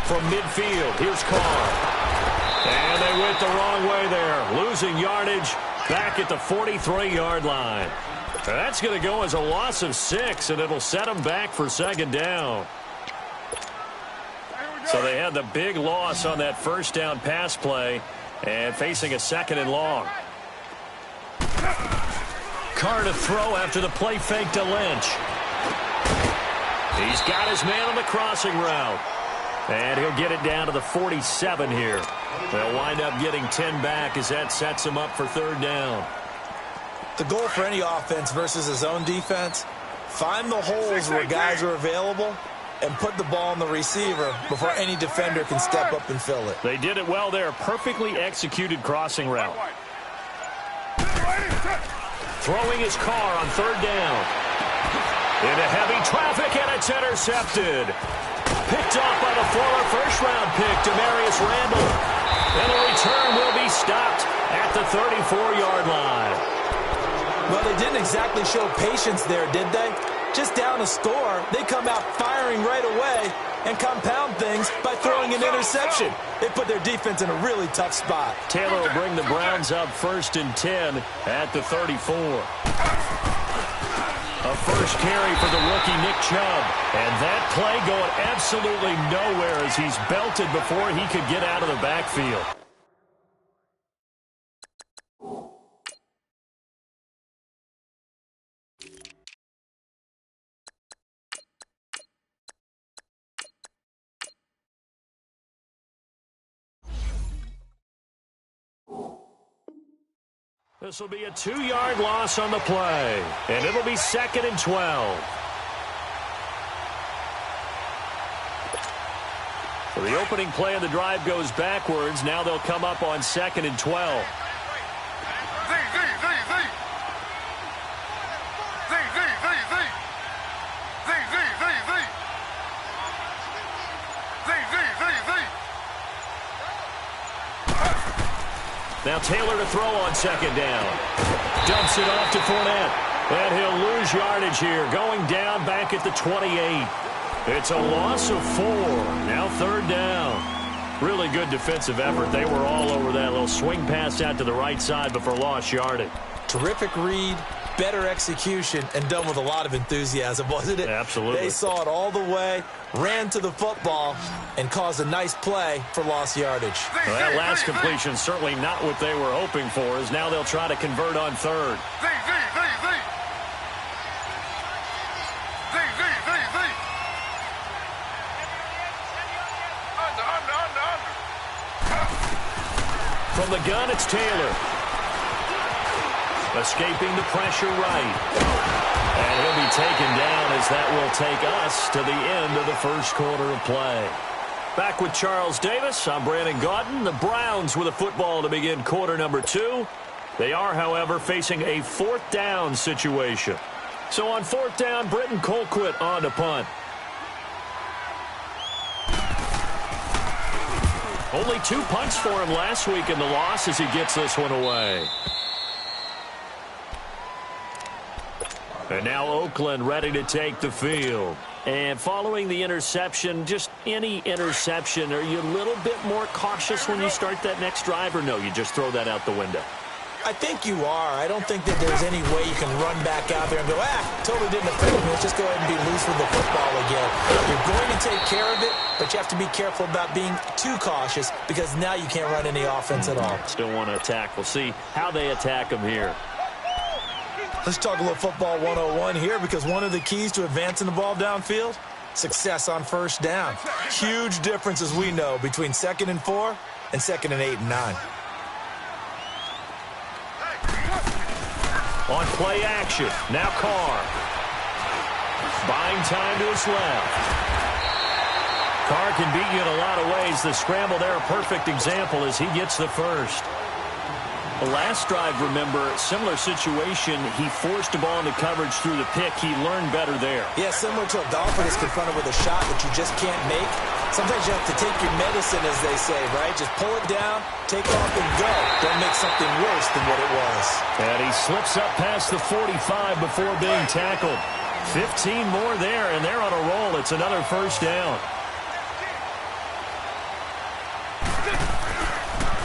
From midfield, here's Carr. And they went the wrong way there, losing yardage back at the 43-yard line. That's going to go as a loss of 6, and it'll set them back for second down. So they had the big loss on that first down pass play and facing a second and long. Carr to throw after the play fake to Lynch. He's got his man on the crossing route. And he'll get it down to the 47 here. They'll wind up getting 10 back as that sets him up for third down. The goal for any offense versus his own defense, find the holes where guys are available and put the ball on the receiver before any defender can step up and fill it. They did it well there. Perfectly executed crossing route. Throwing his Carr on third down. Into heavy traffic, and it's intercepted. Picked off by the former first-round pick, Demarius Randall. And the return will be stopped at the 34-yard line. Well, they didn't exactly show patience there, did they? Just down a score, they come out firing right away and compound things by throwing an interception. They put their defense in a really tough spot. Taylor will bring the Browns up 1st and 10 at the 34. A first carry for the rookie Nick Chubb. And that play going absolutely nowhere as he's belted before he could get out of the backfield. This will be a 2-yard loss on the play, and it'll be 2nd and 12. So the opening play of the drive goes backwards. Now they'll come up on 2nd and 12. Now Taylor to throw on 2nd down. Dumps it off to Fournette. And he'll lose yardage here, going down back at the 28. It's a loss of 4. Now 3rd down. Really good defensive effort. They were all over that little swing pass out to the right side before lost yardage. Terrific read, better execution, and done with a lot of enthusiasm, wasn't it? Absolutely. They saw it all the way, ran to the football, and caused a nice play for lost yardage. Well, that last completion certainly not what they were hoping for, as now they'll try to convert on 3rd. From the gun, it's Taylor. Escaping the pressure right. And he'll be taken down as that will take us to the end of the first quarter of play. Back with Charles Davis, I'm Brandon Gaudin. The Browns with a football to begin quarter number 2. They are, however, facing a 4th down situation. So on 4th down, Britton Colquitt on to punt. Only 2 punts for him last week in the loss as he gets this one away. And now Oakland ready to take the field. And following the interception, just any interception, are you a little bit more cautious when you start that next drive, or no, you just throw that out the window? I think you are. I don't think that there's any way you can run back out there and go, totally didn't affect me. Let's just go ahead and be loose with the football again. You're going to take care of it, but you have to be careful about being too cautious because now you can't run any offense at all. Still want to attack. We'll see how they attack them here. Let's talk a little football 101 here because one of the keys to advancing the ball downfield, success on first down. Huge difference, as we know, between 2nd and 4 and 2nd and 8 and 9. On play action, now Carr. Buying time to his left. Carr can beat you in a lot of ways. The scramble there, a perfect example as he gets the first. The last drive, remember, similar situation. He forced the ball into coverage through the pick. He learned better there. Yeah, similar to a golfer that's confronted with a shot that you just can't make. Sometimes you have to take your medicine, as they say, right? Just pull it down, take off, and go. Don't make something worse than what it was. And he slips up past the 45 before being tackled. 15 more there, and they're on a roll. It's another first down.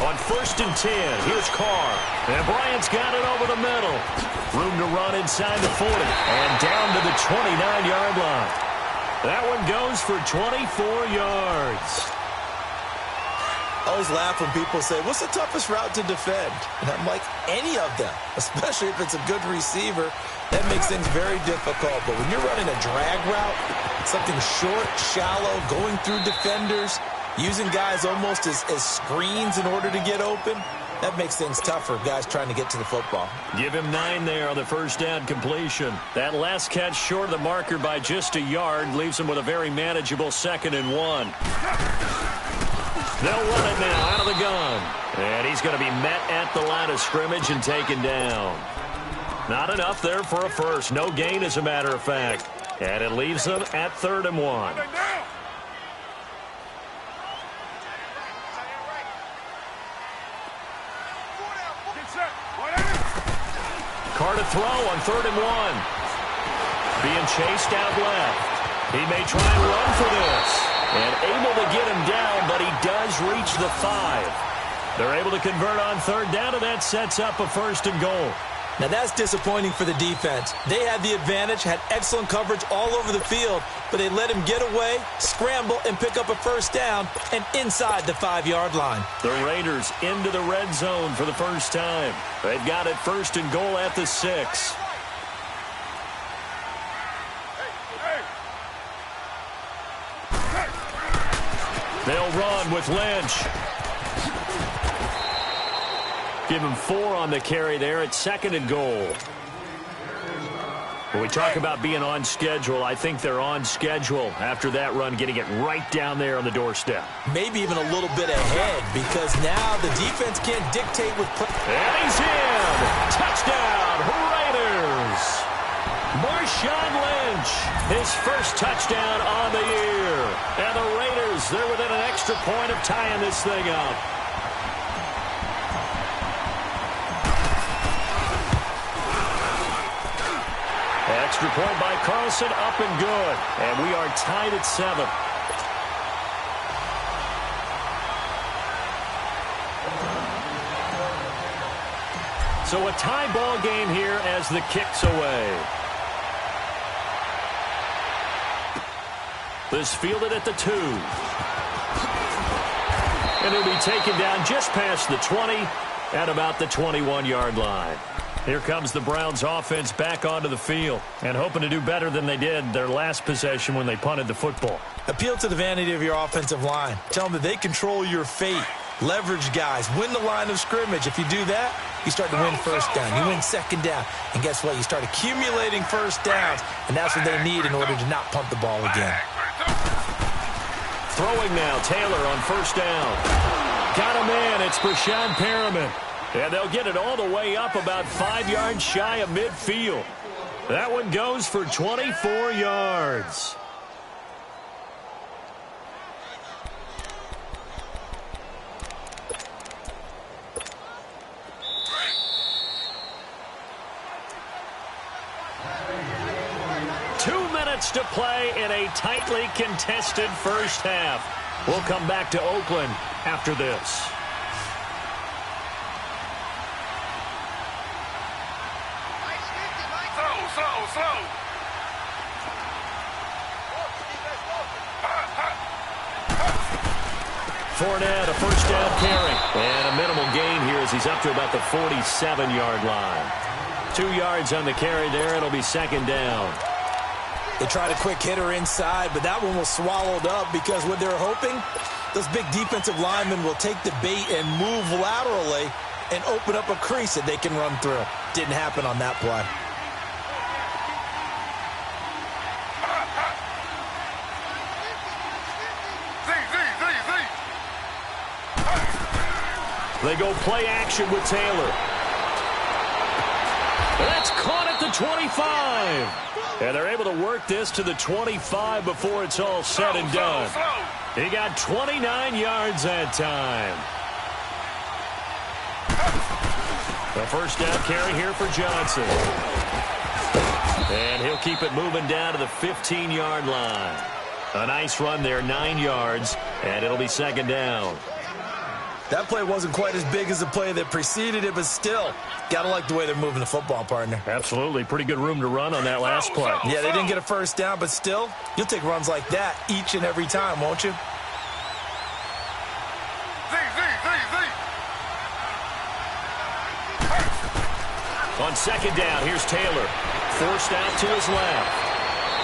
On 1st and 10, here's Carr. And Bryant's got it over the middle. Room to run inside the 40. And down to the 29-yard line. That one goes for 24 yards. I always laugh when people say, what's the toughest route to defend? And I'm like, any of them, especially if it's a good receiver. That makes things very difficult. But when you're running a drag route, something short, shallow, going through defenders, using guys almost as screens in order to get open, that makes things tougher, guys trying to get to the football. Give him 9 there on the first down completion. That last catch short of the marker by just a yard leaves him with a very manageable 2nd and 1. They'll run it now out of the gun. And he's going to be met at the line of scrimmage and taken down. Not enough there for a first. No gain, as a matter of fact. And it leaves them at 3rd and 1. Carr to throw on 3rd and 1. Being chased out left. He may try and run for this. And able to get him down, but he does reach the 5. They're able to convert on 3rd down, and that sets up a 1st and goal. Now that's disappointing for the defense. They had the advantage, had excellent coverage all over the field, but they let him get away, scramble, and pick up a 1st down, and inside the 5-yard line. The Raiders into the red zone for the first time. They've got it 1st and goal at the 6. They'll run with Lynch. Give him 4 on the carry there at 2nd and goal. When we talk about being on schedule, I think they're on schedule after that run, getting it right down there on the doorstep. Maybe even a little bit ahead, because now the defense can't dictate with play. And he's in! Touchdown, Raiders! Marshawn Lynch, his first touchdown on the year. And the Raiders, they're within an extra point of tying this thing up. Extra point by Carlson, up and good. And we are tied at 7. So a tie ball game here as the kick's away. This fielded at the 2. And it'll be taken down just past the 20 at about the 21-yard line. Here comes the Browns offense back onto the field and hoping to do better than they did their last possession when they punted the football. Appeal to the vanity of your offensive line. Tell them that they control your fate. Leverage guys. Win the line of scrimmage. If you do that, you start to win 1st down. You win 2nd down. And guess what? You start accumulating 1st downs, and that's what they need in order to not punt the ball again. Throwing now, Taylor on 1st down. Got a man. It's Brashad Perriman. And they'll get it all the way up about 5 yards shy of midfield. That one goes for 24 yards. To play in a tightly contested first half. We'll come back to Oakland after this. Slow. Fournette, a 1st down carry. And a minimal gain here as he's up to about the 47-yard line. 2 yards on the carry there. It'll be 2nd down. They tried a quick hitter inside, but that one was swallowed up because what they're hoping, those big defensive linemen will take the bait and move laterally and open up a crease that they can run through. Didn't happen on that play. They go play action with Taylor. That's caught at the 25. And they're able to work this to the 25 before it's all said and done. He got 29 yards that time. The 1st down carry here for Johnson. And he'll keep it moving down to the 15-yard line. A nice run there, 9 yards, and it'll be second down. That play wasn't quite as big as the play that preceded it, but still, got to like the way they're moving the football, partner. Absolutely. Pretty good room to run on that last play. Yeah, they didn't get a first down, but still, you'll take runs like that each and every time, won't you? On second down, here's Taylor. Forced out to his left.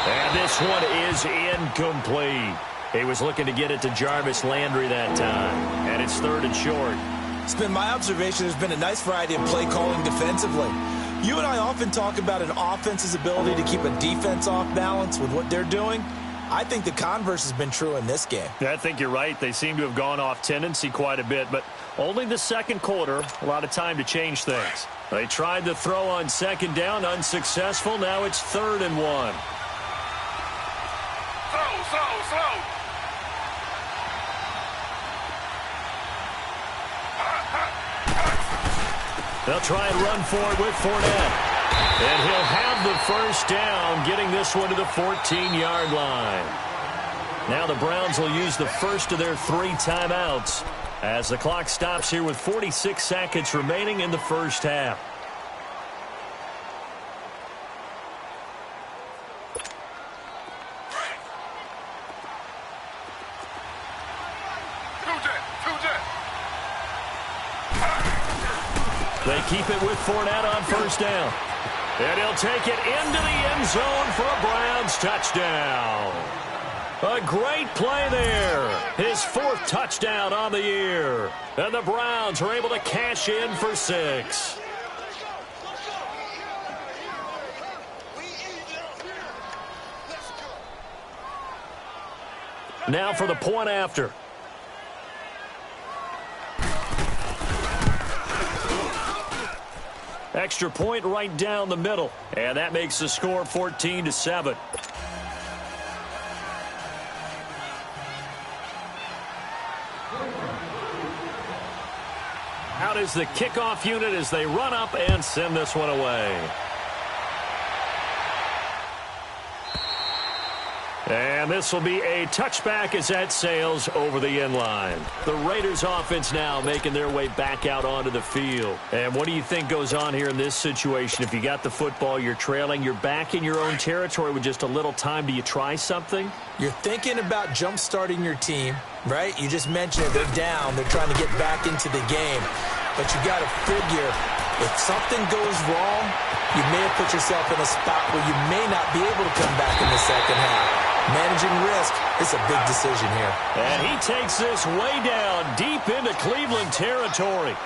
And this one is incomplete. He was looking to get it to Jarvis Landry that time. And it's third and short. It's been my observation there's been a nice variety of play calling defensively. You and I often talk about an offense's ability to keep a defense off balance with what they're doing. I think the converse has been true in this game. Yeah, I think you're right. They seem to have gone off tendency quite a bit, but only the second quarter, a lot of time to change things. They tried to throw on second down, unsuccessful. Now it's 3rd and 1. Slow. They'll try and run forward with Fournette. And he'll have the first down, getting this one to the 14-yard line. Now the Browns will use the first of their 3 timeouts as the clock stops here with 46 seconds remaining in the first half. They keep it with Fournette on first down. And he'll take it into the end zone for a Browns touchdown. A great play there. His 4th touchdown on the year. And the Browns are able to cash in for 6. Now for the point after. Extra point right down the middle. And that makes the score 14-7. Out is the kickoff unit as they run up and send this one away. And this will be a touchback as that sails over the end line. The Raiders offense now making their way back out onto the field. And what do you think goes on here in this situation? If you got the football, you're trailing, you're back in your own territory with just a little time. Do you try something? You're thinking about jump-starting your team, right? You just mentioned it. They're down. They're trying to get back into the game. But you got to figure, if something goes wrong, you may have put yourself in a spot where you may not be able to come back in the second half. Managing risk is a big decision here. And he takes this way down, deep into Cleveland territory.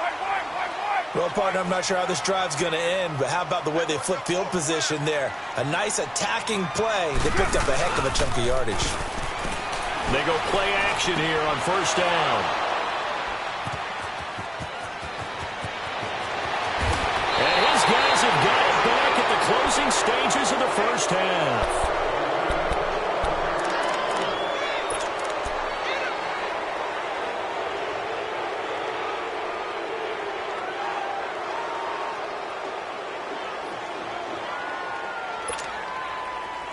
Well, partner, I'm not sure how this drive's going to end, but how about the way they flip field position there? A nice attacking play. They picked up a heck of a chunk of yardage. They go play action here on first down. And his guys have got it back at the closing stages of the first half.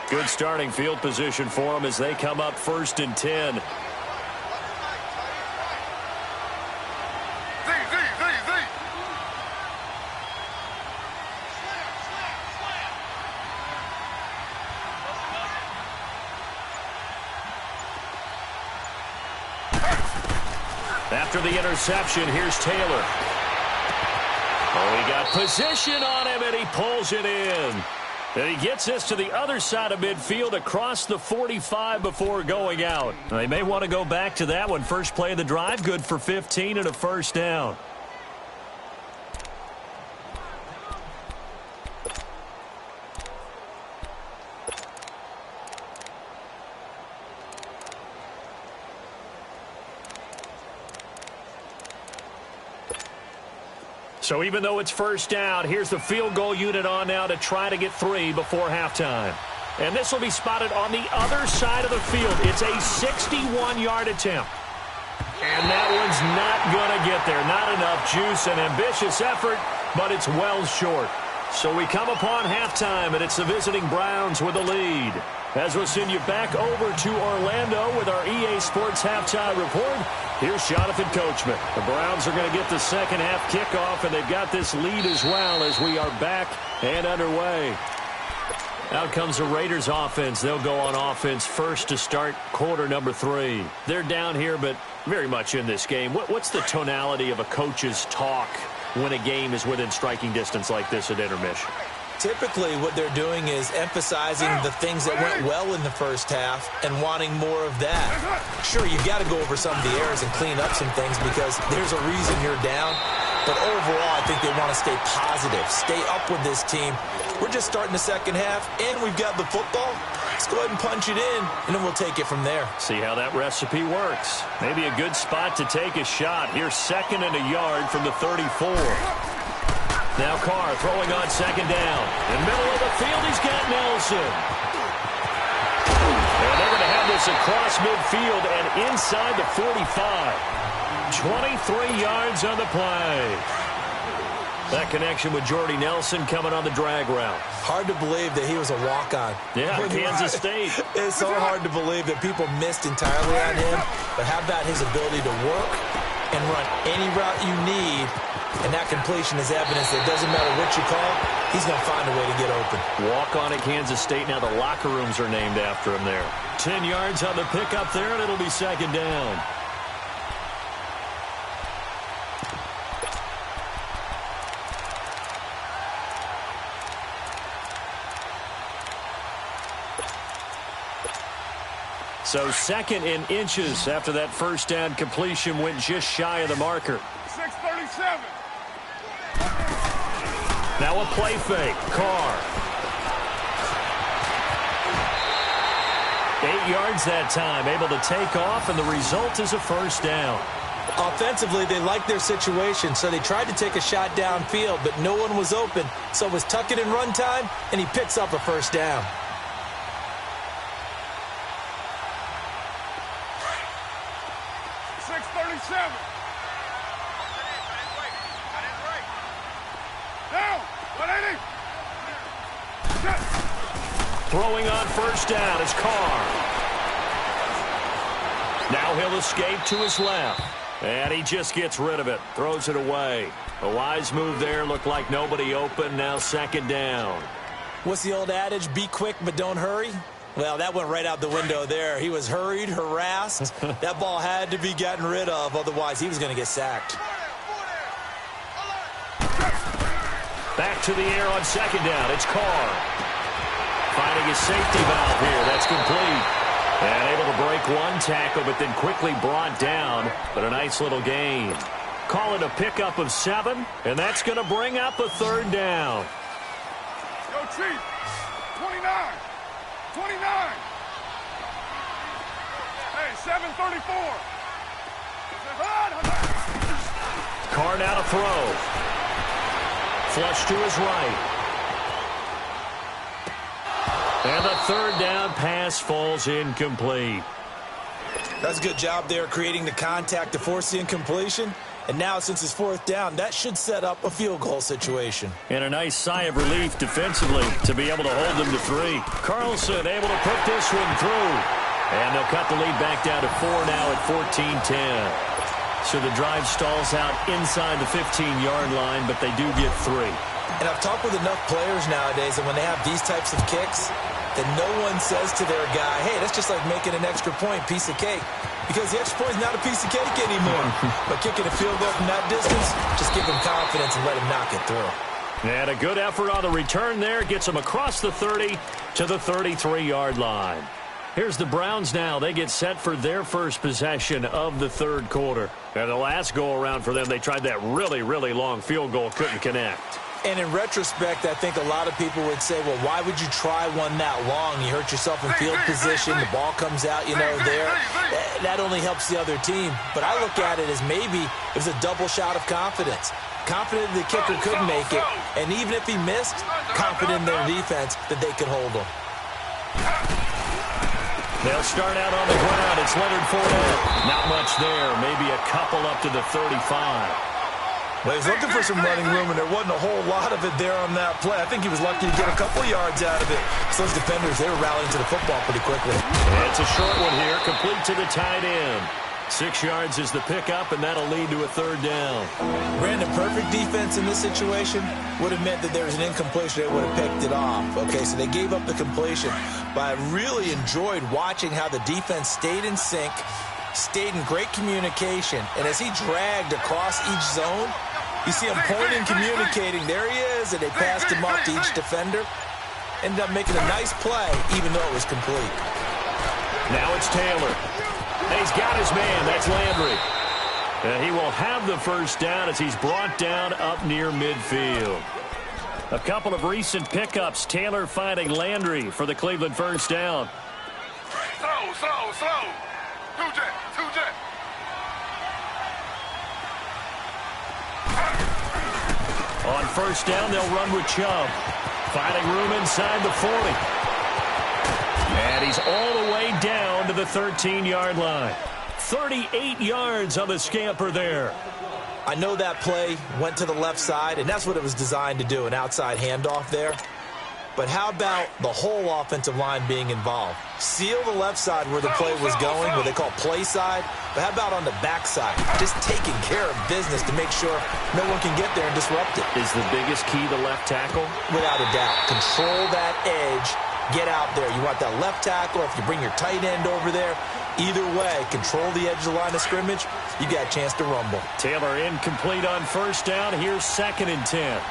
Good starting field position for them as they come up 1st and 10. After the interception, here's Taylor. Oh, he got position on him, and he pulls it in. And he gets this to the other side of midfield across the 45 before going out. They may want to go back to that one. First play of the drive, good for 15 and a first down. So even though it's first down, here's the field goal unit on now to try to get 3 before halftime. And this will be spotted on the other side of the field. It's a 61-yard attempt. And that one's not going to get there. Not enough juice, an ambitious effort, but it's well short. So we come upon halftime, and it's the visiting Browns with the lead. As we'll send you back over to Orlando with our EA Sports Halftime Report, here's Jonathan Coachman. The Browns are going to get the second half kickoff, and they've got this lead as well as we are back and underway. Out comes the Raiders offense. They'll go on offense first to start quarter number 3. They're down here, but very much in this game. What's the tonality of a coach's talk when a game is within striking distance like this at intermission? Typically, what they're doing is emphasizing the things that went well in the first half and wanting more of that. Sure, you've got to go over some of the errors and clean up some things because there's a reason you're down. But overall, I think they want to stay positive, stay up with this team. We're just starting the second half, and we've got the football. Let's go ahead and punch it in, and then we'll take it from there. See how that recipe works. Maybe a good spot to take a shot. Here's 2nd and a yard from the 34. Now Carr throwing on 2nd down. In the middle of the field, he's got Nelson. And they're going to have this across midfield and inside the 45. 23 yards on the play. That connection with Jordy Nelson coming on the drag route. Hard to believe that he was a walk-on. Yeah, Kansas State. It's so hard to believe that people missed entirely on him. But how about his ability to work and run any route you need? And that completion is evidence that it doesn't matter what you call, he's going to find a way to get open. Walk on at Kansas State. Now the locker rooms are named after him there. 10 yards on the pickup there, and it'll be 2nd down. So 2nd in inches after that first down completion went just shy of the marker. 6:37. Now a play fake. Carr. 8 yards that time, able to take off, and the result is a first down. Offensively, they liked their situation, so they tried to take a shot downfield, but no one was open. So it was tuck it in run time, and he picks up a first down. Throwing on first down is Carr. Now he'll escape to his left. And he just gets rid of it. Throws it away. A wise move there. Looked like nobody open. Now 2nd down. What's the old adage? Be quick, but don't hurry. Well, that went right out the window there. He was hurried, harassed. That ball had to be gotten rid of. Otherwise, he was going to get sacked. Back to the air on 2nd down. It's Carr. Finding his safety valve here. That's complete. And able to break one tackle, but then quickly brought down. But a nice little gain. Call it a pickup of 7, and that's going to bring up a 3rd down. Yo, Chief. 29. 29. Hey, 7:34. Carr now to throw. Flush to his right. And the 3rd down pass falls incomplete. That's a good job there creating the contact to force the incompletion. And now, since it's 4th down, that should set up a field goal situation. And a nice sigh of relief defensively to be able to hold them to 3. Carlson able to put this one through. And they'll cut the lead back down to 4 now at 14-10. So the drive stalls out inside the 15-yard line, but they do get 3. And I've talked with enough players nowadays that when they have these types of kicks, that no one says to their guy, hey, that's just like making an extra point, piece of cake. Because the extra point is not a piece of cake anymore. But kicking a field goal from that distance, just give him confidence and let him knock it through. And a good effort on the return there. Gets him across the 30 to the 33-yard line. Here's the Browns now. They get set for their first possession of the 3rd quarter. And the last go-around for them, they tried that really, really long field goal. Couldn't connect. And in retrospect, I think a lot of people would say, well, why would you try one that long? You hurt yourself in field position. The ball comes out, there. That only helps the other team. But I look at it as maybe it was a double shot of confidence. Confident the kicker could make it. And even if he missed, confident in their defense that they could hold him. They'll start out on the ground. It's Leonard Fournette. Not much there. Maybe a couple up to the 35. Well, he's looking for some running room, and there wasn't a whole lot of it there on that play. I think he was lucky to get a couple yards out of it. So those defenders, they were rallying to the football pretty quickly. And it's a short one here, complete to the tight end. 6 yards is the pickup, and that'll lead to a third down. Brandon, perfect defense in this situation would have meant that there was an incompletion. They would have picked it off. Okay, so they gave up the completion. But I really enjoyed watching how the defense stayed in sync, stayed in great communication. And as he dragged across each zone, you see him pointing, communicating. There he is, and they passed him off to each defender. Ended up making a nice play, even though it was complete. Now it's Taylor. He's got his man. That's Landry. And he will have the first down as he's brought down up near midfield. A couple of recent pickups. Taylor finding Landry for the Cleveland first down. Slow. Two jet. On first down, they'll run with Chubb. Finding room inside the 40. And he's all the way down to the 13-yard line. 38 yards on the scamper there. I know that play went to the left side, and that's what it was designed to do, an outside handoff there. But how about the whole offensive line being involved? Seal the left side where the play was going, what they call play side. But how about on the back side? Just taking care of business to make sure no one can get there and disrupt it. Is the biggest key the left tackle? Without a doubt. Control that edge. Get out there. You want that left tackle, or if you bring your tight end over there, either way, control the edge of the line of scrimmage, you got a chance to rumble. Taylor incomplete on first down. Here's 2nd and 10.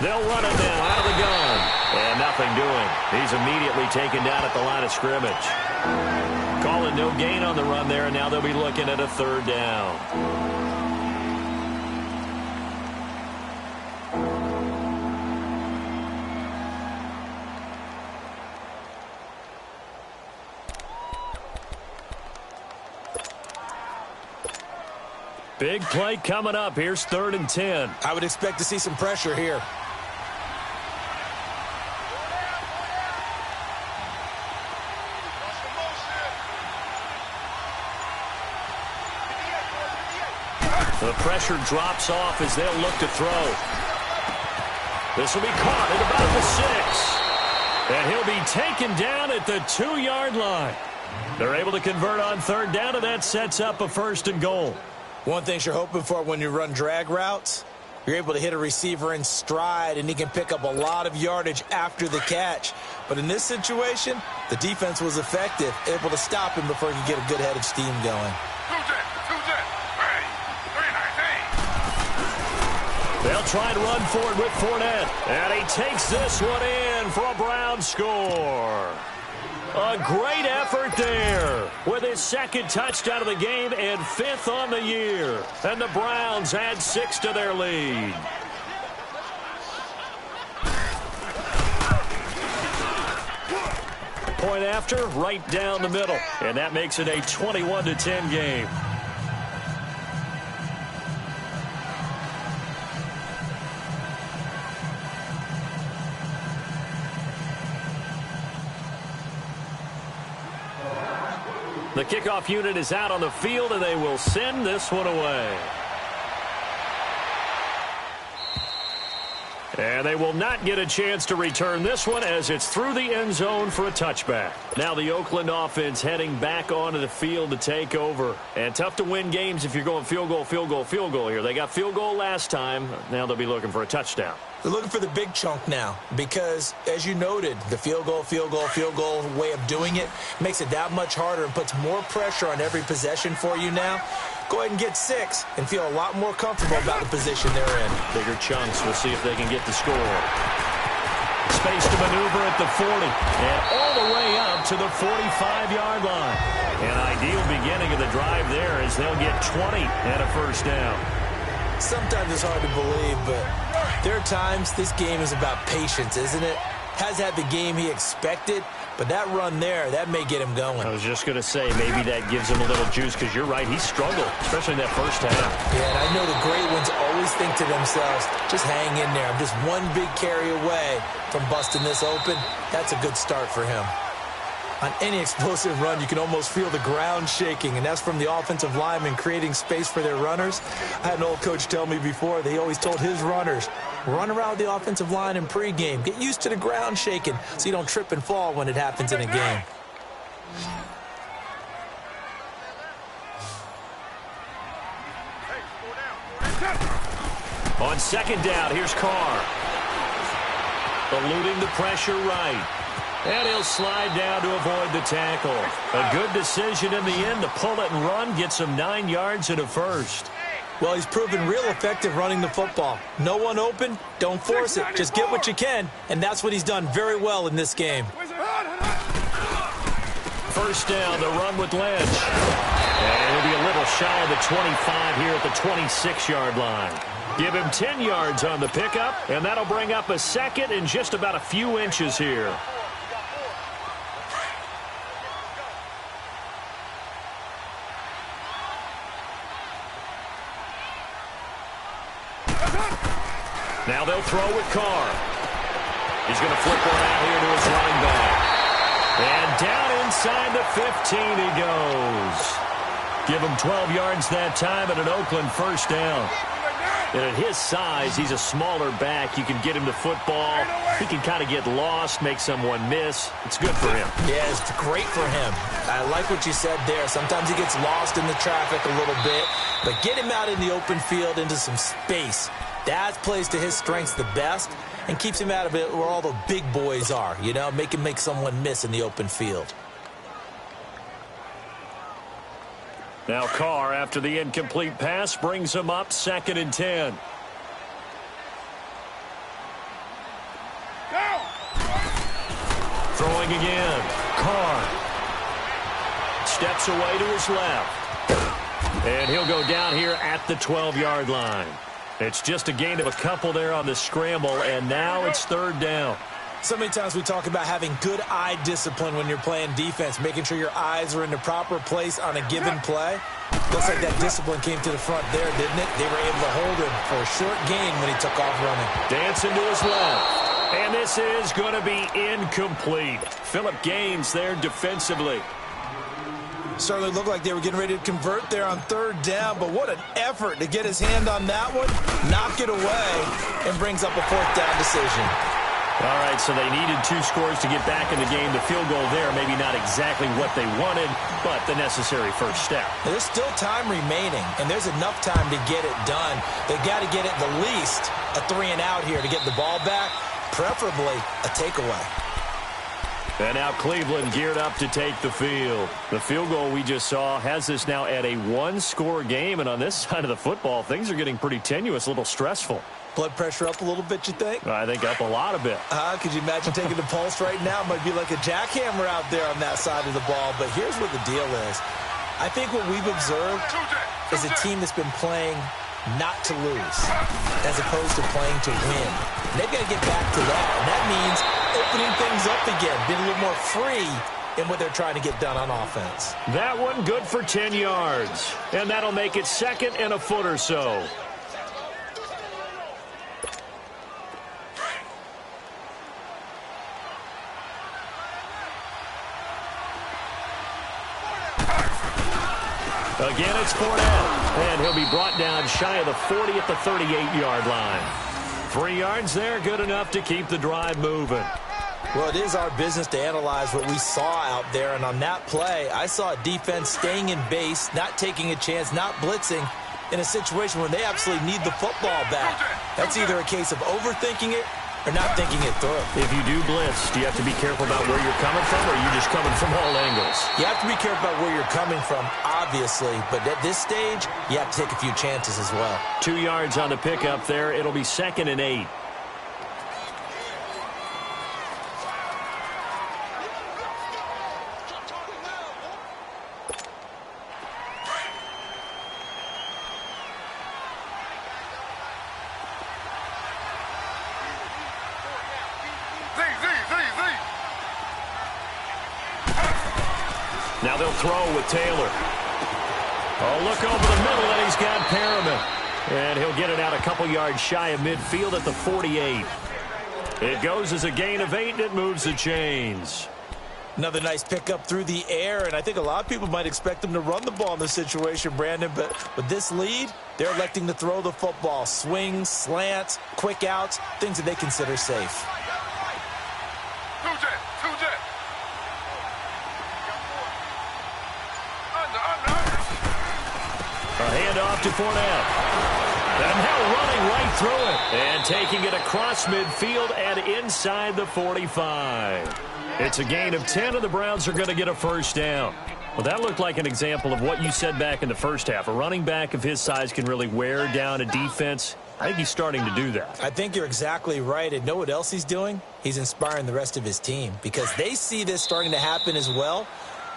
They'll run it now out of the gun. And nothing doing. He's immediately taken down at the line of scrimmage. Calling no gain on the run there, and now they'll be looking at a third down. Big play coming up. Here's 3rd and 10. I would expect to see some pressure here. The pressure drops off as they'll look to throw. This will be caught at about the 6. And he'll be taken down at the 2-yard line. They're able to convert on third down, and that sets up a 1st and goal. One thing you're hoping for when you run drag routes, you're able to hit a receiver in stride, and he can pick up a lot of yardage after the catch. But in this situation, the defense was effective, able to stop him before he could get a good head of steam going. They'll try to run forward with Fournette. And he takes this one in for a Browns score. A great effort there with his 2nd touchdown of the game and 5th on the year. And the Browns add 6 to their lead. Point after, right down the middle. And that makes it a 21-10 game. The kickoff unit is out on the field, and they will send this one away. And they will not get a chance to return this one as it's through the end zone for a touchback. Now the Oakland offense heading back onto the field to take over. And tough to win games if you're going field goal here. They got field goal last time. Now they'll be looking for a touchdown. They're looking for the big chunk now because, as you noted, the field goal way of doing it makes it that much harder and puts more pressure on every possession for you now. Go ahead and get 6 and feel a lot more comfortable about the position they're in. Bigger chunks. We'll see if they can get the score. Space to maneuver at the 40 and all the way up to the 45-yard line. An ideal beginning of the drive there as they'll get 20 and a first down. Sometimes it's hard to believe, but there are times this game is about patience, isn't it? Has had the game he expected, but that run there, that may get him going. I was just going to say, maybe that gives him a little juice because you're right, he struggled, especially in that first half. Yeah, and I know the great ones always think to themselves, just hang in there. I'm just one big carry away from busting this open. That's a good start for him. On any explosive run, you can almost feel the ground shaking, and that's from the offensive linemen creating space for their runners. I had an old coach tell me before, he always told his runners, run around the offensive line in pregame. Get used to the ground shaking so you don't trip and fall when it happens in a game. On second down, here's Carr. Eluding the pressure right. And he'll slide down to avoid the tackle. A good decision in the end to pull it and run, get some 9 yards and a first. Well, he's proven real effective running the football. No one open, don't force it. Just get what you can, and that's what he's done very well in this game. First down, the run with Lynch. And he'll be a little shy of the 25 here at the 26-yard line. Give him 10 yards on the pickup, and that'll bring up a second and just about a few inches here. Now they'll throw with Carr. He's going to flip one out here to his running back. And down inside the 15 he goes. Give him 12 yards that time and an Oakland first down. And at his size, he's a smaller back. You can get him to football. He can kind of get lost, make someone miss. It's good for him. Yeah, it's great for him. I like what you said there. Sometimes he gets lost in the traffic a little bit. But get him out in the open field into some space. That plays to his strengths the best and keeps him out of it where all the big boys are, you know, make him make someone miss in the open field. Now Carr, after the incomplete pass, brings him up 2nd and 10. Throwing again. Carr steps away to his left. And he'll go down here at the 12-yard line. It's just a gain of a couple there on the scramble, and now it's 3rd down. So many times we talk about having good eye discipline when you're playing defense, making sure your eyes are in the proper place on a given play. Looks like that discipline came to the front there, didn't it? They were able to hold him for a short gain when he took off running. Dancing to his left. And this is going to be incomplete. Phillip Gaines there defensively. Certainly looked like they were getting ready to convert there on 3rd down, but what an effort to get his hand on that one, knock it away, and brings up a 4th down decision. All right, so they needed 2 scores to get back in the game. The field goal there, maybe not exactly what they wanted, but the necessary first step. There's still time remaining, and there's enough time to get it done. They've got to get it the least a 3 and out here to get the ball back, preferably a takeaway. And now Cleveland geared up to take the field. The field goal we just saw has us now at a 1-score game, and on this side of the football, things are getting pretty tenuous, a little stressful. Blood pressure up a little bit, you think? I think up a lot a bit. Could you imagine taking the pulse right now? Might be like a jackhammer out there on that side of the ball. But here's what the deal is. I think what we've observed is a team that's been playing not to lose as opposed to playing to win. And they've got to get back to that. And that means opening things up again, being a little more free in what they're trying to get done on offense. That one good for 10 yards. And that'll make it 2nd and a foot or so. Again, it's Fournette, and he'll be brought down shy of the 40 at the 38-yard line. 3 yards there, good enough to keep the drive moving. Well, it is our business to analyze what we saw out there, and on that play, I saw a defense staying in base, not taking a chance, not blitzing, in a situation where they absolutely need the football back. That's either a case of overthinking it or not thinking it through. If you do blitz, do you have to be careful about where you're coming from, or are you just coming from all angles? You have to be careful about where you're coming from, obviously, but at this stage, you have to take a few chances as well. 2 yards on the pickup there. It'll be 2nd and 8. Now they'll throw with Taylor. Oh, look over the middle, and he's got Perriman. And he'll get it out a couple yards shy of midfield at the 48. It goes as a gain of 8, and it moves the chains. Another nice pickup through the air, and I think a lot of people might expect them to run the ball in this situation, Brandon, but with this lead, they're electing to throw the football. Swings, slants, quick outs, things that they consider safe. Two-jet. A handoff to Fournette. And now running right through it. And taking it across midfield and inside the 45. It's a gain of 10, and the Browns are going to get a first down. Well, that looked like an example of what you said back in the first half. A running back of his size can really wear down a defense. I think he's starting to do that. I think you're exactly right. And know what else he's doing? He's inspiring the rest of his team because they see this starting to happen as well.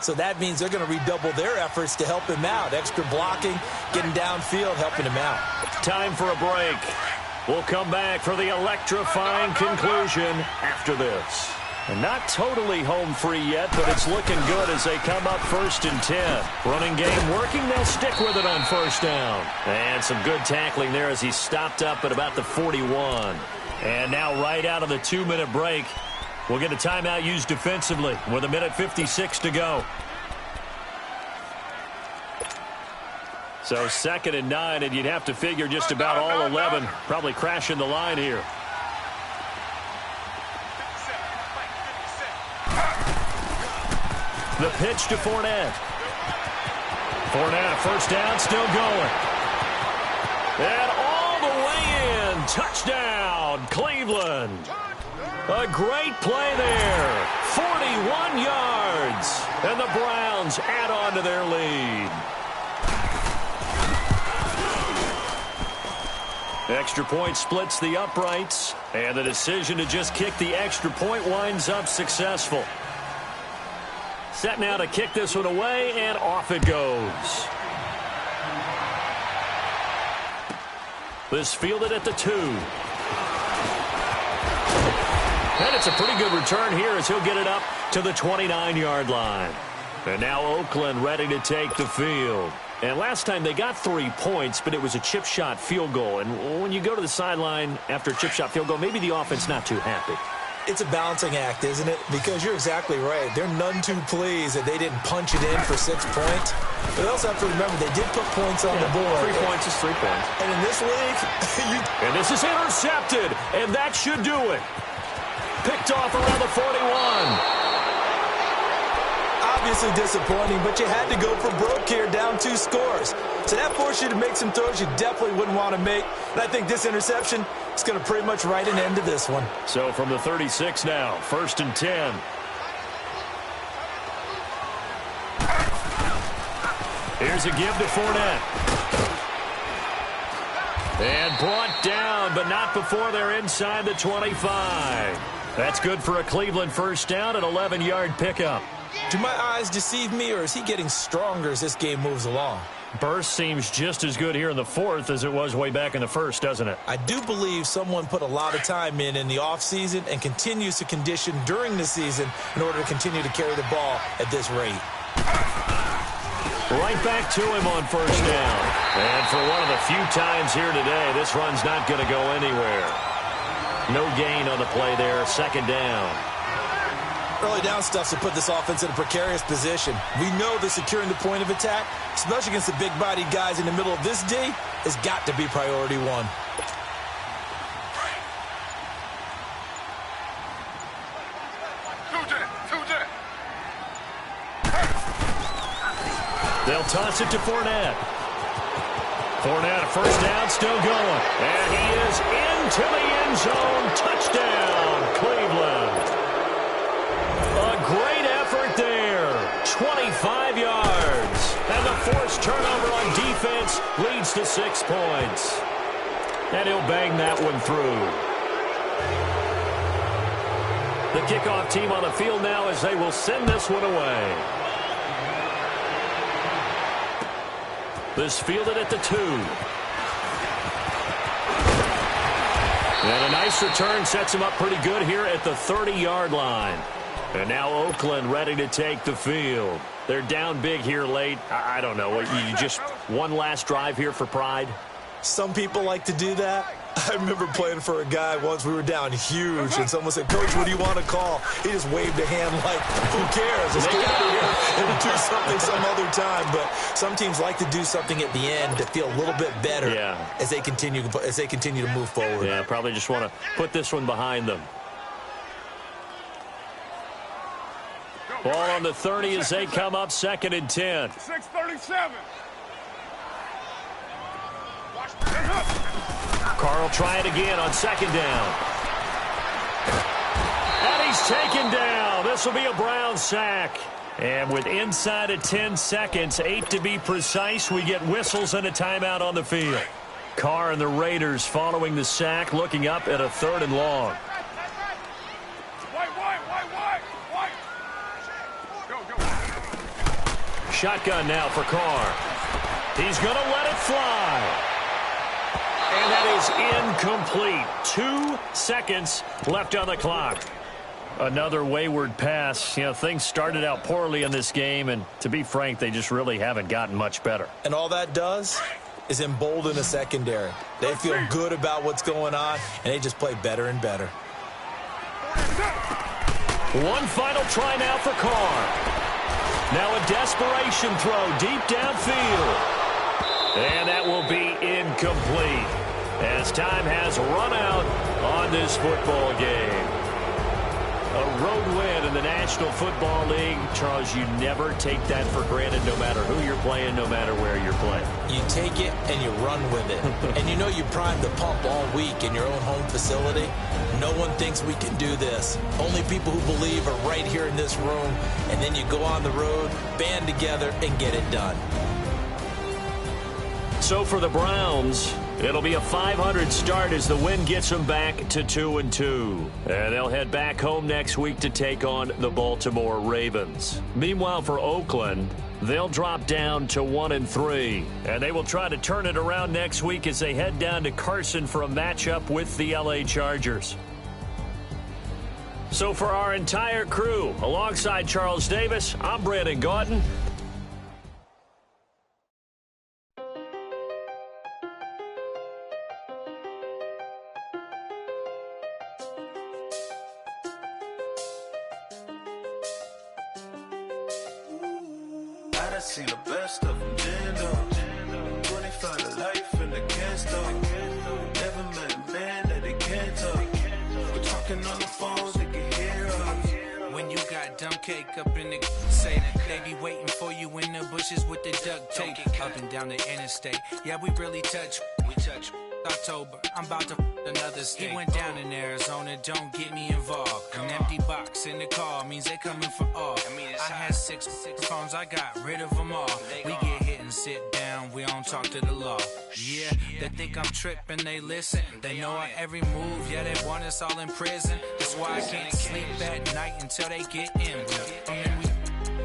So that means they're going to redouble their efforts to help him out. Extra blocking, getting downfield, helping him out. Time for a break. We'll come back for the electrifying conclusion after this. And not totally home free yet, but it's looking good as they come up 1st and 10. Running game working. They'll stick with it on first down. And some good tackling there as he stopped up at about the 41. And now right out of the 2-minute break, we'll get a timeout used defensively with 1:56 to go. So 2nd and 9, and you'd have to figure just about all 11 probably crashing the line here. The pitch to Fournette. Fournette, a first down, still going. And all the way in. Touchdown, Cleveland. A great play there. 41 yards. And the Browns add on to their lead. Extra point splits the uprights. And the decision to just kick the extra point winds up successful. Set now to kick this one away, and off it goes. This fielded at the 2. And it's a pretty good return here as he'll get it up to the 29-yard line. And now Oakland ready to take the field. And last time they got 3 points, but it was a chip shot field goal. And when you go to the sideline after a chip shot field goal, maybe the offense not too happy. It's a balancing act, isn't it? Because you're exactly right. They're none too pleased that they didn't punch it in for 6 points. But they also have to remember they did put points on the board. 3 points is 3 points. And in this league, And this is intercepted, and that should do it. Picked off around the 41. Obviously disappointing, but you had to go for broke here, down 2 scores. So that forced you to make some throws you definitely wouldn't want to make. And I think this interception is going to pretty much write an end to this one. So from the 36 now, 1st and 10. Here's a give to Fournette. And brought down, but not before they're inside the 25. That's good for a Cleveland first down, an 11-yard pickup. Do my eyes deceive me, or is he getting stronger as this game moves along? Burst seems just as good here in the 4th as it was way back in the 1st, doesn't it? I do believe someone put a lot of time in the offseason and continues to condition during the season in order to continue to carry the ball at this rate. Right back to him on first down. And for one of the few times here today, this run's not going to go anywhere. No gain on the play there, 2nd down. Early down stuff to put this offense in a precarious position. We know that securing the point of attack, especially against the big-bodied guys in the middle of this D, has got to be priority 1. Two-jet. They'll toss it to Fournette. Fournette, a first down, still going. And he is into the end zone. Touchdown, Cleveland. A great effort there. 25 yards. And the forced turnover on defense leads to 6 points. And he'll bang that one through. The kickoff team on the field now as they will send this one away. This fielded at the 2. And a nice return sets him up pretty good here at the 30-yard line. And now Oakland ready to take the field. They're down big here late. I don't know. You just one last drive here for pride? Some people like to do that. I remember playing for a guy once. We were down huge, and someone said, "Coach, what do you want to call?" He just waved a hand like, "Who cares? Let's get out of here and do something some other time." But some teams like to do something at the end to feel a little bit better as they continue to move forward. Yeah, probably just want to put this one behind them. Ball on the 30 as they come up 2nd and 10. 6:37. Carr will try it again on 2nd down. And he's taken down. This will be a Brown sack. And with inside of 10 seconds, 8 to be precise, we get whistles and a timeout on the field. Carr and the Raiders following the sack, looking up at a 3rd and long. Shotgun now for Carr. He's going to let it fly. And that is incomplete. 2 seconds left on the clock. Another wayward pass. You know, things started out poorly in this game, and to be frank, they just really haven't gotten much better. And all that does is embolden the secondary. They feel good about what's going on, and they just play better and better. One final try now for Carr. Now a desperation throw deep downfield. And that will be incomplete as time has run out on this football game. A road win in the National Football League. Charles, you never take that for granted no matter who you're playing, no matter where you're playing. You take it and you run with it. And you know you primed the pump all week in your own home facility. No one thinks we can do this. Only people who believe are right here in this room. And then you go on the road, band together, and get it done. So for the Browns, it'll be a 500 start as the win gets them back to 2-2. And they'll head back home next week to take on the Baltimore Ravens. Meanwhile, for Oakland, they'll drop down to 1-3. And they will try to turn it around next week as they head down to Carson for a matchup with the LA Chargers. So for our entire crew, alongside Charles Davis, I'm Brandon Gaudin. I seen the best of them, Jando. 25 to life in the can't stop. Never met a man that they can't talk. We're talking on the phones, they can hear us. When you got dumb cake up in the say that they be waiting for you in the bushes with the duct tape. Up and down the interstate. Yeah, we really touch. We touch. October, I'm about to another state. He went down in Arizona, don't get me involved. An empty box in the car means they coming for all. I had six phones, I got rid of them all. We get hit and sit down, we don't talk to the law. Yeah, they think I'm tripping, they listen. They know our every move, yeah, they want us all in prison. That's why I can't sleep at night until they get in.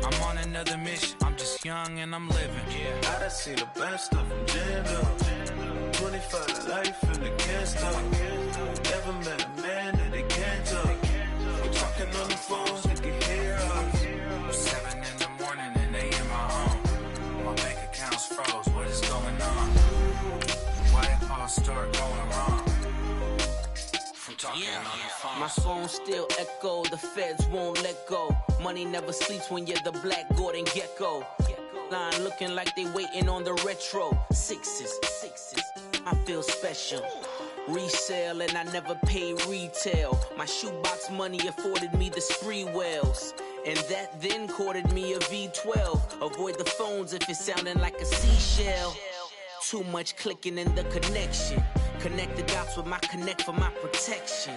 I'm on another mission, I'm just young and I'm living. I done seen the best of them, Jando. 25 to life in the can't stop. Never met a man that they can't talk. We're talking on the phones, they can hear us. 7 in the morning and they in my home. My bank account's froze, what is going on? Why it all start going wrong? From talking on the phone. My phone still echo, the feds won't let go. Money never sleeps when you're the Black Gordon Gecko. Line looking like they waiting on the retro. Sixes, I feel special. Resale and I never pay retail. My shoebox money afforded me the spree wells. And that then courted me a V12. Avoid the phones if it's sounding like a seashell. Too much clicking in the connection. Connect the dots with my connect for my protection.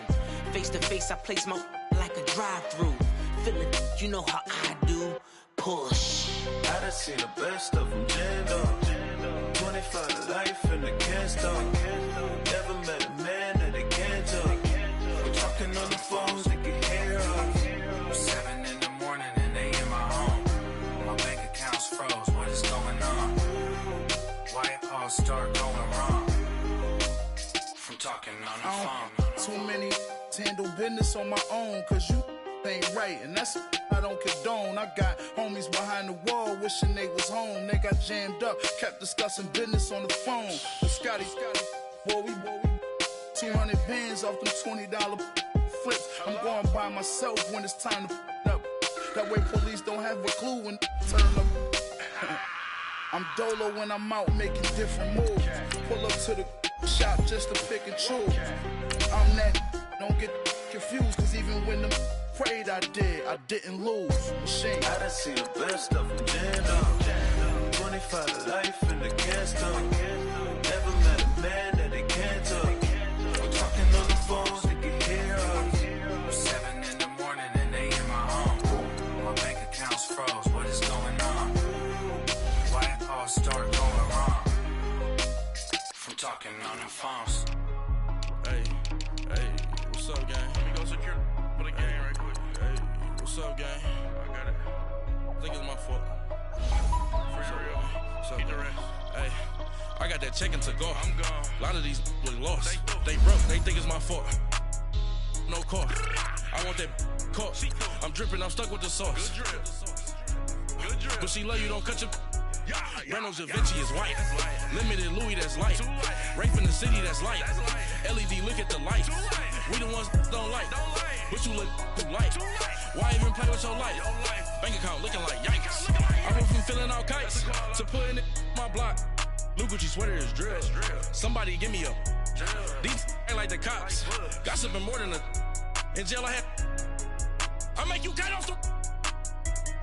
Face to face, I place my like a drive-through. Feel it, you know how I do. Push. I done seen the best of them, Jando. 25 to life in the can't stop. Never met a man that they can't talk. We're talking on the phones, they can hear us. 7 in the morning and they in my home. My bank account's froze, what is going on? Why it all start going wrong? From talking on the phone. Too many handle business on my own, cause you ain't right, and that's I don't condone. I got homies behind the wall wishing they was home. They got jammed up, kept discussing business on the phone. But Scotty, boy, we 200 bands off them $20 flips. I'm going by myself when it's time to up. That way police don't have a clue when turn up. I'm dolo when I'm out making different moves. Pull up to the shop just to pick and choose. I'm that, don't get confused, cause even when the prayed I didn't lose. Machine. I done seen the best of them jammed up. 25 to life in the cast up. Never met a man that they can't talk. We're talking on the phone, they can hear us. 7 in the morning and they in my home. My bank account's froze, what is going on? Why it all start going wrong? From talking on the phones. Hey, what's up, gang? Let me go secure for the game right quick. Hey, what's up, gang? I got it. I think it's my fault. What's up, keep the rest. Hey, I got that check-in to go. I'm gone. A lot of these look lost. They broke. They think it's my fault. No car. I want that car. I'm dripping. I'm stuck with the sauce. Good drip. Good drip. But she love you. Don't cut your. Reynolds Da Vinci is white. Limited Louis, that's light. Rape in the city, that's light. LED, look at the light. We the ones don't like. But you look too light. Why even play with your life? Bank account looking like yikes. I went from filling out kites to putting it in my block. Blue Gucci sweater is drill. Somebody give me a. These ain't like the cops. Gossiping more than a. In jail I had. I make you cut off the.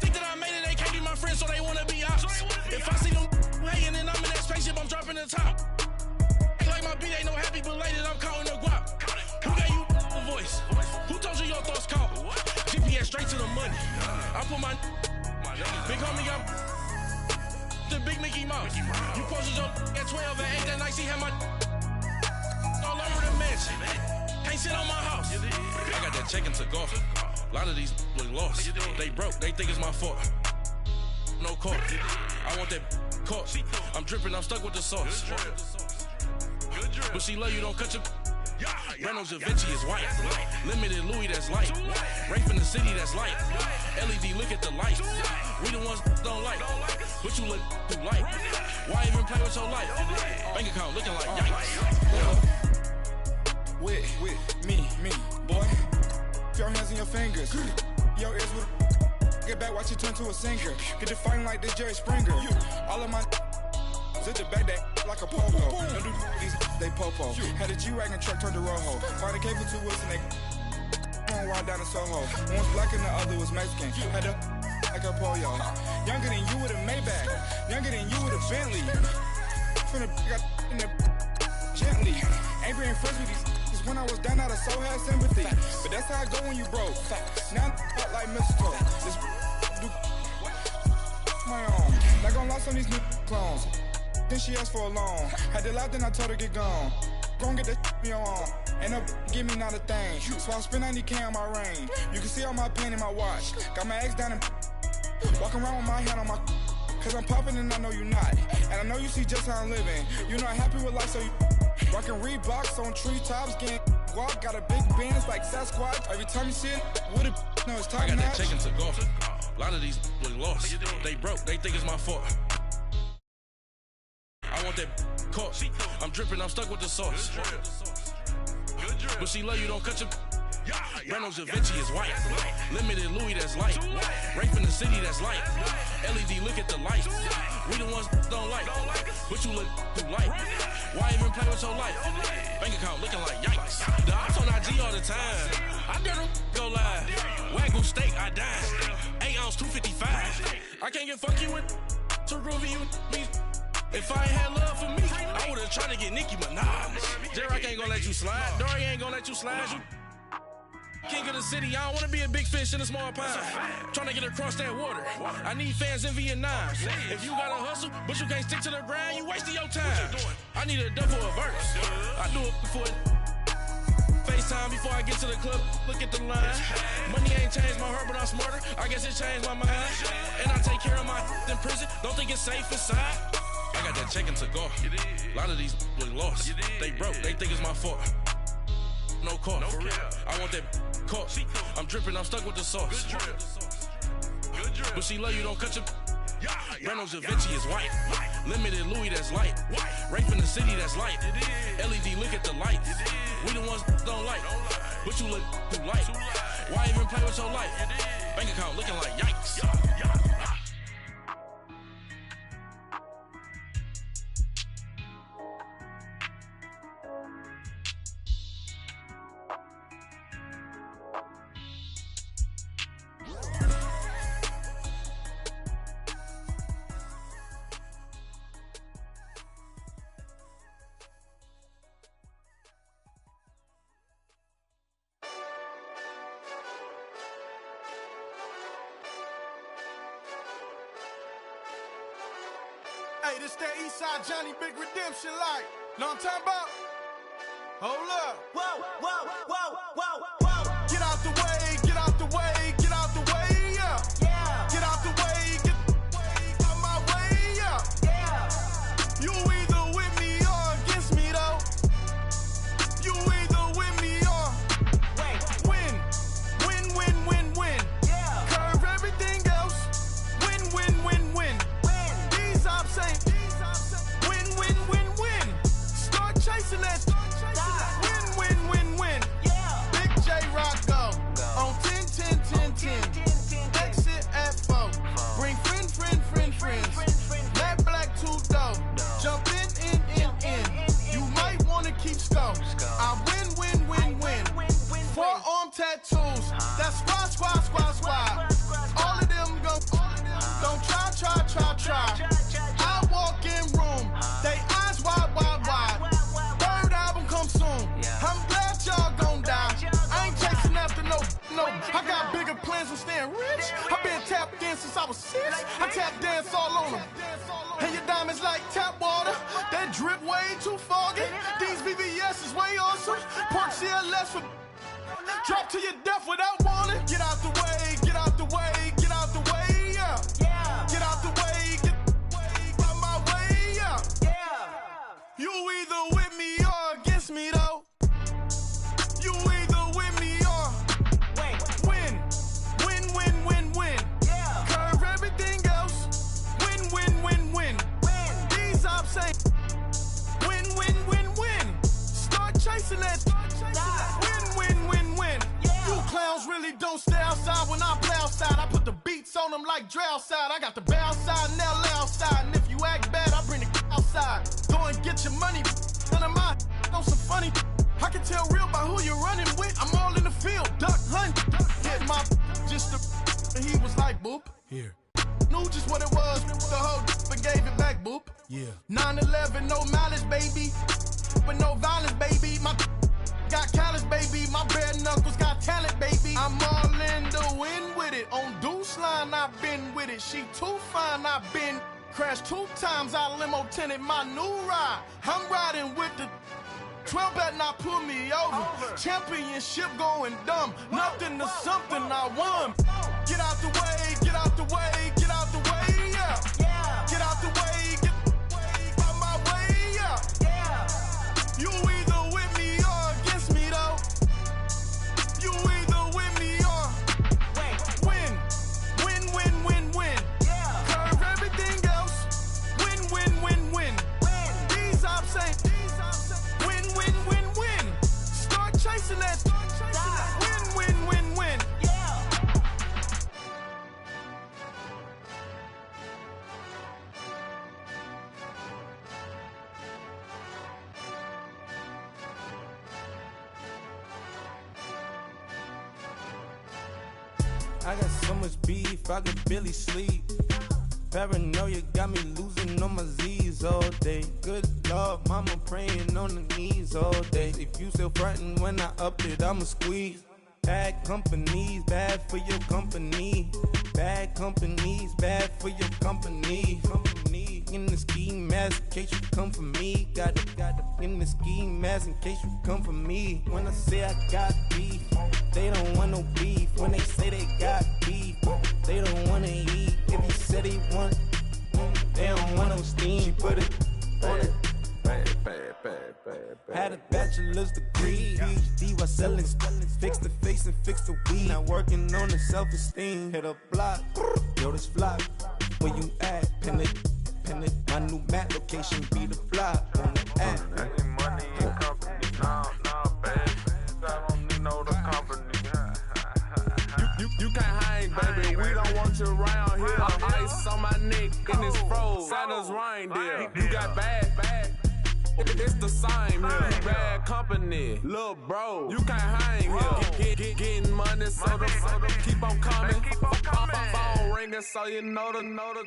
Think that I made it, they can't be my friends, so they wanna be ops. If I see them hating and I'm in that spaceship, I'm dropping the top. Ain't like my beat, ain't no happy belated, I'm counting the guap. Who gave you a voice? Who told you your thoughts count? GPS straight to the money. I put my big homie got the big Mickey Mouse. You posted your at 12 and 8 that night, she had my all over the mansion. Can't sit on my house. I got that check-in to go. A lot of these look lost. They broke, they think it's my fault. No car. I want that car. I'm dripping, I'm stuck with the sauce. But she love you, don't cut your. Reynolds Da Vinci is white. Limited Louis, that's light. Rape in the city, that's light. LED, look at the light. We the ones don't like. But you look too light. Why even play with your life? Bank account looking like yikes. With me, boy. Your hands in your fingers. Your ears with. Get back, watch it turn to a singer. Get the fighting like this Jerry Springer. All of my. Zip the back that like a pogo. Don't do these, they popo. Had a G-Wagon truck turned to Rojo. Find a cable 2 wheels and they. One ride down to Soho. One was black and the other was Mexican. Had a. Like a pollo. Younger than you with a Maybach. Younger than you with a Bentley. From the. Got in the. Gently. Ain't being friends with these. When I was down out of so had sympathy. But that's how I go when you broke. Now I'm like mistletoe. This do my own. Not gonna lie on these new clones. Then she asked for a loan. Had to laugh, then I told her get gone. Gon' get that me on. Ain't no give me not a thing. So I spend 90K on my range. You can see all my pain in my watch. Got my ex down and walking around with my hand on my. Cause I'm popping and I know you not. And I know you see just how I'm living. You're not happy with life, so you. Rockin' Reeboks on treetops, getting walk, got a big Benz like Sasquatch. Every time you see it, with it, no, it's top I got notch. that check-in to go. A lot of these look lost. They broke, they think it's my fault. I want that car. I'm dripping, I'm stuck with the sauce. But she love you, don't cut your. Reynolds Da Vinci is white. Limited Louis, that's light. Rape in the city, that's light. LED, look at the light. We the ones don't like. But you look too light. Why even play with your life? Bank account looking like yikes. The ops on IG all the time. I dare them go live. Wagyu steak, I dine. 8 ounce, 255. I can't get funky with to groovy you. If I ain't had love for me, I would've tried to get Nicki Minaj. J-Rock ain't gonna let you slide. Dory ain't gonna let you slide. You king of the city, I don't wanna be a big fish in a small pond. Trying to get across that water. I need fans in Vietnam. If you gotta hustle, but you can't stick to the grind, you wasting your time. I need a double a verse. I do it before FaceTime before I get to the club. Look at the line. Money ain't changed my heart, but I'm smarter. I guess it changed my mind. And I take care of my in prison. Don't think it's safe inside. I got that check-in to go. A lot of these look lost. They broke, they think it's my fault. No car. I want that caught. I'm dripping, I'm stuck with the sauce. Good drip. But she love you, don't cut your. Breno Da Vinci is white. Limited Louis, that's light. Rape in the city, that's light. LED, look at the lights. We the ones don't like. But you look too light. Why even play with your life? Bank account looking like yikes. Hey, this that Eastside Johnny Big Redemption like. Know what I'm talking about? Hold up. Whoa, whoa, whoa, whoa, whoa. Get out the way, get out the way, get out the way, yeah. Yeah. Get out the way, get out my way, yeah. Yeah. You either with me or against me, though. You either with me or win. Win, win, win, win. Yeah. Curve everything else. Win, win, win, win. These ops ain't win, win, win, win. Start chasing that. Win, win, win, win. Yeah. Big J Rock go on 10, 10, 10, 10. Exit at 4. Bring friends. Black, black, 2 dough. Jump in. You might wanna keep score. I win. Forearm tattoos. That's squad. All of them go. Don't try. I walk in room. They eyes wide. Third album come soon. I'm glad y'all gon' die. I ain't chasing after no. I got bigger plans than staying rich. I been tapped in since I was 6. I tap dance all on them. And your diamonds like tap water. That drip way too foggy. These VVS is way awesome. Pork CLS for drop to your death without warning. Get out the way, yeah. Get out the way, get out my way, yeah. You either with me or against me, though. You either with me or win. Curve everything else. Win. These ops ain't win. Start chasing that. Win. You clowns really don't stay outside when I play outside. I put the beats on them like Dre outside. I got the bow side and LA outside. And if you act bad, I bring the outside. Go and get your money. None of my on some funny. I can tell real by who you're running with. I'm all in the field, duck hunt. Hit my just and he was like, boop. Here. Knew just what it was. The whole but gave it back, boop. Yeah. 9/11, no malice, baby. But no violence, baby. My got callous, baby. My bare knuckles got talent, baby. I'm all in the wind with it. On Deuce line, I've been with it. She too fine, I've been crashed 2 times. I limo tinted my new ride. I'm riding with the 12 better not pull me over. Championship going dumb. Nothing to something I won. Get out the way, yeah. Get out the way, get out my way, yeah. You either with me or against me, though. You either with me or win. Curve everything else. Win. These ops ain't win. Start chasing that. Win. I got so much beef, I could barely sleep. Paranoia got me losing on my Z's all day. Good Lord, mama praying on the knees all day. If you still frontin' when I up it, I'ma squeeze. Bad companies, bad for your company. Bad companies, bad for your company. In the ski mask in case you come for me. Got it in the ski mask in case you come for me. When I say I got beef, they don't want no beef. When they say they got beef, they don't wanna eat. If you said they want, they don't want no steam. Put it on it. Bad. Had a bachelor's degree, PhD while selling. Fix the face and fix the weed. Now working on the self-esteem. Hit a block, yo, this flop. Where you at? Pin it. My new map location be the flop on the app. Any money in company, nah, baby. I don't need no the company. You can't hang, baby. We don't want you around here. Ice on my neck and it's froze. Santa's reindeer. You got bad. It's the same here. You bad company, little bro. You can't hang here. Getting money, so the keep on coming. Phone ringing, so you know the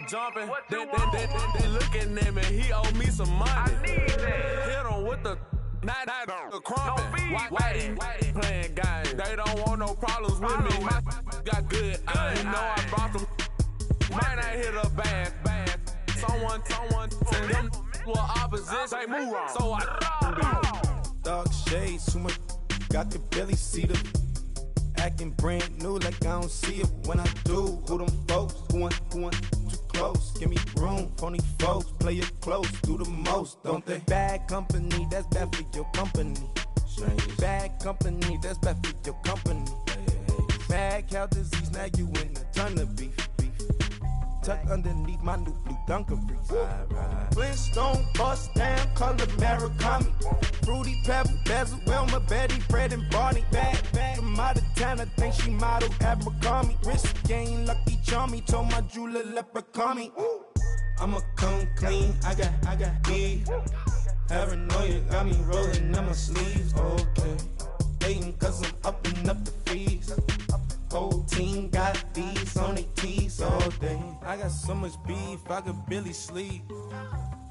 jumping. They looking at me. He owe me some money. I need that. Hit him with the. Not the crumpin'. Why they playing games? They don't want no problems with me. My got good. I know I brought them. Might not hit a bad. Someone tell them were opposition. They move wrong. So I Dark shades, too much. Got the belly seater. Acting brand new like I don't see it when I do. Who them folks? Who want too close? Give me room, phony folks. Play it close, do the most, don't they? Bad company, that's bad for your company. Bad company, that's bad for your company. Bad cow disease, now you in a ton of beef. Tuck underneath my new blue Dunkaroos. Flintstone, bust down, color Murakami. Fruity Pebble, Basil, Wilma, Betty, Fred, and Barney. Bad from out of town, I think she model Abercrombie. Wrist game, Lucky Charmy, told my jeweler leprechaun me. I'ma come clean, I got beef. Paranoia got me rolling on my sleeves, okay. Hating cause I'm upping up the fees. Whole team got these on their tees all day. I got so much beef, I could barely sleep.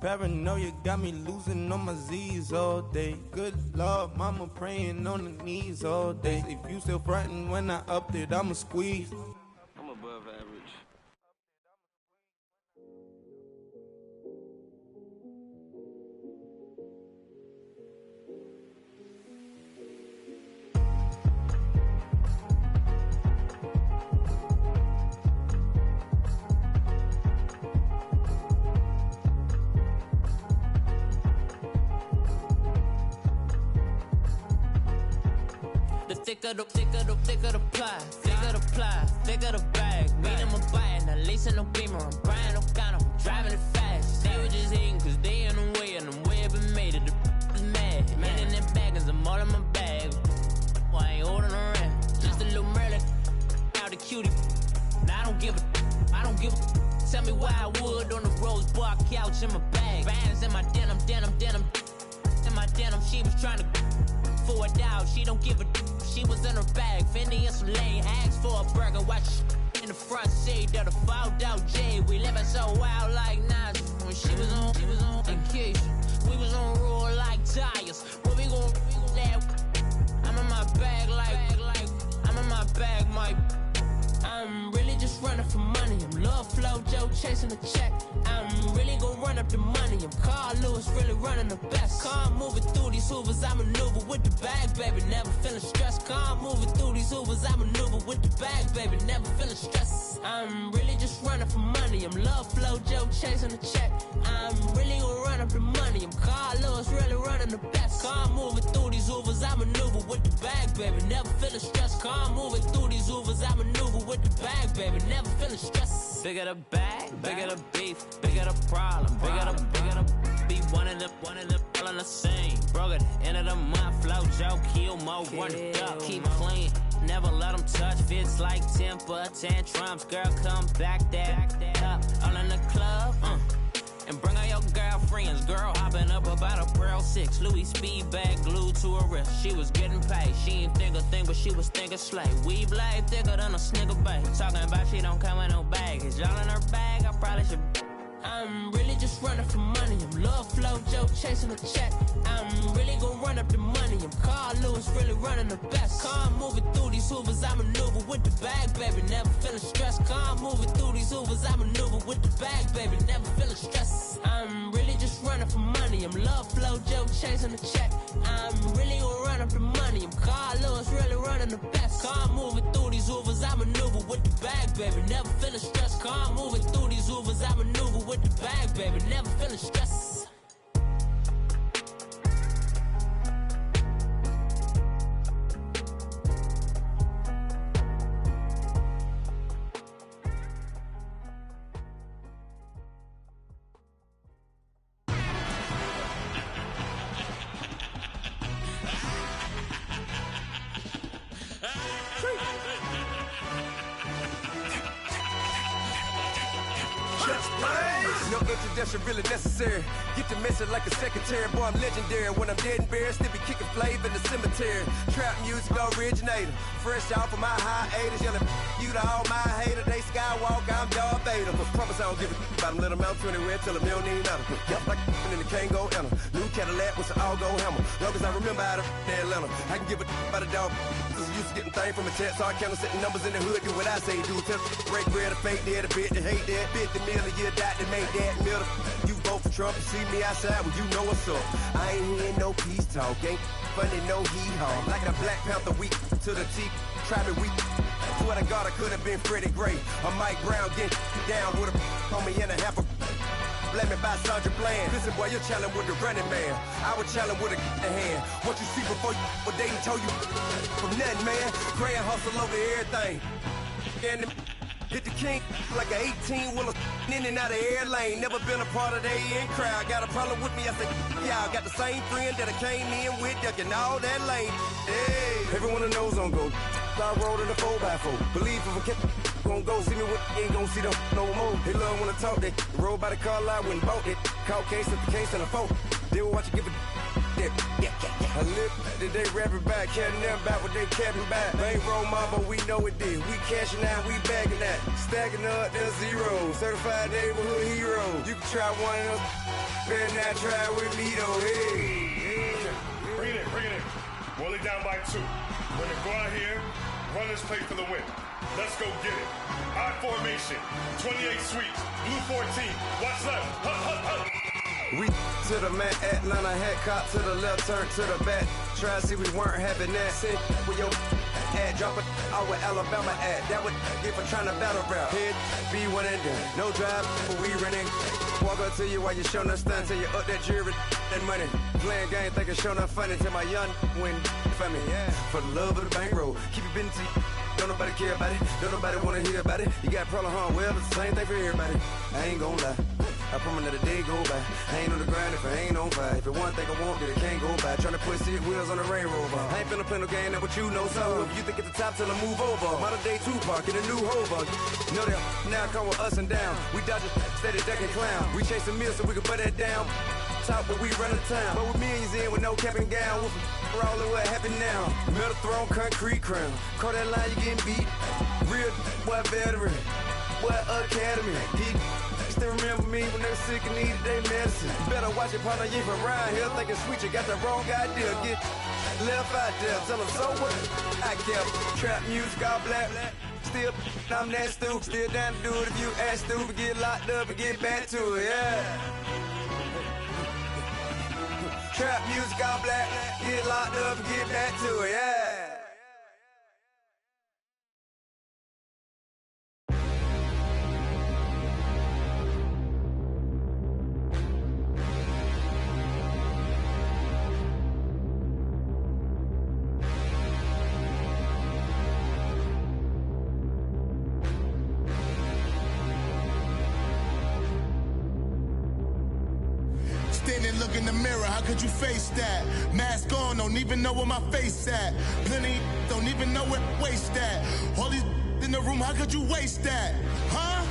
Paranoia got me losing on my Z's all day. Good Lord, mama praying on the knees all day. If you still frontin' when I upped it, I'ma squeeze. I'm above average. Thicker the pie, thicker the bag. Mean I'm a buyer, not lacing no beamer. I'm Brian O'Connor, driving it fast. They were just hating cause they in the way, and I'm way up and made it. The is mad. And in them baggins, I'm all in my bag. Why I ain't holding around? Just a little Merlin, out the cutie. Now I don't give a. Tell me why I would on the rose bar couch in my bag. Bands in my denim. In my denim, she was trying to for a doubt. She don't give a. She was in her bag, Fendi and some lane hags for a burger. Watch in the front seat of the fouled out J. We living so wild like Nas. When she was on vacation, we was on roll like tires. What we gon' let? I'm in my bag like I'm in my bag, Mike. I'm really just running for money. I'm Love Flow Joe chasing the check. I'm really gon' run up the money. I'm Carl Lewis, really running the best. Car moving through these hoovers, I maneuver with the bag, baby. Never feeling stressed. Car moving through these hoovers, I maneuver with the bag, baby. Never feeling stressed. I'm really just running for money. I'm Love Flow Joe chasing the check. I'm really gon' run up the money. I'm Carl Lewis, really running the best. Car moving through these hoovers, I maneuver with the bag, baby. Never feeling stressed. Car moving through these hoovers, I maneuver with the bag, baby. Never feeling stressed. Bigger the bag, bigger the beef, bigger the problem, bigger the be one of the all in the same. Broke at the end of the month, flow Joe, kill mo, run it up, keep clean. Never let them touch, fits like temper tantrums. Girl, come back that up, all in the club, and bring all your girlfriends. Girl hopping up about a Pearl 6 Louis speed bag glued to her wrist. She was getting paid, she ain't think a thing, but she was thinking slay. We blade thicker than a snigger bag. Talking about she don't come with no baggage. Y'all in her bag, I probably should. I'm really just running for money. I'm Love Flow Joe chasing a check. I'm really gon' run up the money. I'm Carl Lewis, really running the best. Car moving through these hoovers, I maneuver with the bag, baby. Never feeling stressed. Car moving through these hoovers, I maneuver with the bag, baby. Never feeling stressed. I'm really just running for money. I'm Love Flow Joe chasing a check. I'm really gon' run up the money. I'm Carl Lewis, really running the best. Car moving through these hoovers, I maneuver with the bag, baby. Never feeling stressed. Car moving through these hoovers, I maneuver with the bag, baby. Never feeling stressed. Introduction really necessary. Get the message like a secretary. Boy, I'm legendary. When I'm dead and buried, still be kicking flavor in the cemetery. Trap music originator. Fresh off of my hiatus. Yelling you to all my haters. They skywalk, I'm Darth Vader. But promise I don't give a about them. Let them out to anywhere. Tell them they don't need nothing. Yup, like and the can't go enter. New Cadillac with an all-go hammer. Long as I remember how to Atlanta. I can give a about a dog. Cause I'm used to getting things from a text. So I count setting numbers in the hood. Do what I say do. Tell break bread, a fake dead, a bit to hate that. 50 million, you die to make that middle. You vote for Trump, you see me outside, well, you know what's up. I ain't hearing no peace talk, ain't funny, no hee-haw. Like the Black Panther week to the teeth, try me weak. Swear to God, I could have been Freddie Gray. Or Mike Brown getting down with a homie and a half a blame me by Sandra Bland. Listen, boy, you're challenging with the running man. I was challenging with a hand. What you see before you, what they told you from nothing, man. Pray and hustle over everything. And hit the king like an 18-wheeler in and out of air lane. Never been a part of the in crowd. Got a problem with me, I said, y'all got the same friend that I came in with, ducking all that lane. Hey, everyone knows on go. I rolled in a 4x4. Believe if I kept gon' go, see me with ain't gon' see them no more. They love when I talk, they roll by the car lot, went and bought it. Caught case at the case and a phone. They will watch you give a I live that they rapping back, caring them back what they capping back. They ain't roll mama, we know it did. We cashing out, we bagging that. Stacking up, there's zero. Certified neighborhood hero. You can try one of them, better not try with me though. Hey. Bring it in. Roll it down by 2. We're gonna go out here, run this play for the win. Let's go get it. I formation, 28 sweeps, blue 14. Watch left. Hut. We to the man, Atlanta hat cop to the left, turn to the back. Try to see we weren't having that. Sit with your ad, drop it out with Alabama at. That would get for trying to battle rap. Head, be one and done. No drive, but we running. Walk up to you while you showing us stun till you up that jury and money. Playing game, thinking showing up funny till my young win for me. Yeah. For the love of the bankroll, keep it busy. Don't nobody care about it. Don't nobody wanna hear about it. You got problem, huh? Well, it's the same thing for everybody. I ain't gon' lie. I promise that a day go by. I ain't on the grind if I ain't on fire. If it one thing I want, then it can't go by. Tryna put 6 wheels on the Range Rover. I ain't finna play no game, that what you know. So if you think at the top till I move over. Modern day Tupac in a new Hova. Know that now come with us and down. We dodge it, steady ducking clown. We chasing meals so we can put that down. Top, but we run the town. But with millions in with no cap and gown. We're all in what happened now. Metal throne, concrete crown. Call that line, you getting beat. Real, what veteran. What academy. He still remember me when they were sick and needed their medicine. Better watch it, partner, you from around here thinking sweet, you got the wrong idea. Get left out there, tell them so what? I kept trap music all black. Still, I'm that stupid. Still down to do it if you ask stupid. Get locked up and get back to it, yeah. Trap music all black. Get locked up and get back to it, yeah. Look in the mirror, how could you face that? Mask on, don't even know where my face at. Plenty don't even know where waste at. All these in the room, how could you waste that? Huh?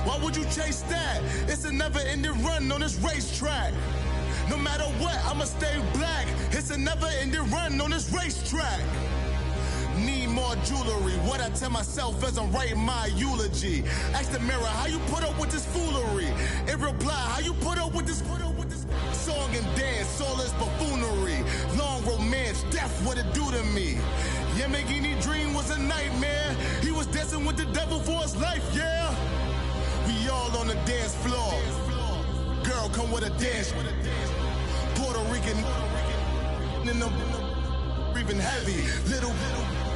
Why would you chase that? It's a never-ending run on this racetrack. No matter what, I'ma stay black. It's a never-ending run on this racetrack. Need more jewelry. What I tell myself as I'm writing my eulogy. Ask the mirror, how you put up with this foolery? It reply, how you put up with this song and dance, all this buffoonery. Long romance, death, what it do to me? Yamagini dream was a nightmare. He was dancing with the devil for his life, yeah. We all on the dance floor. Girl, come with a dance. Puerto Rican in the breathing heavy. Little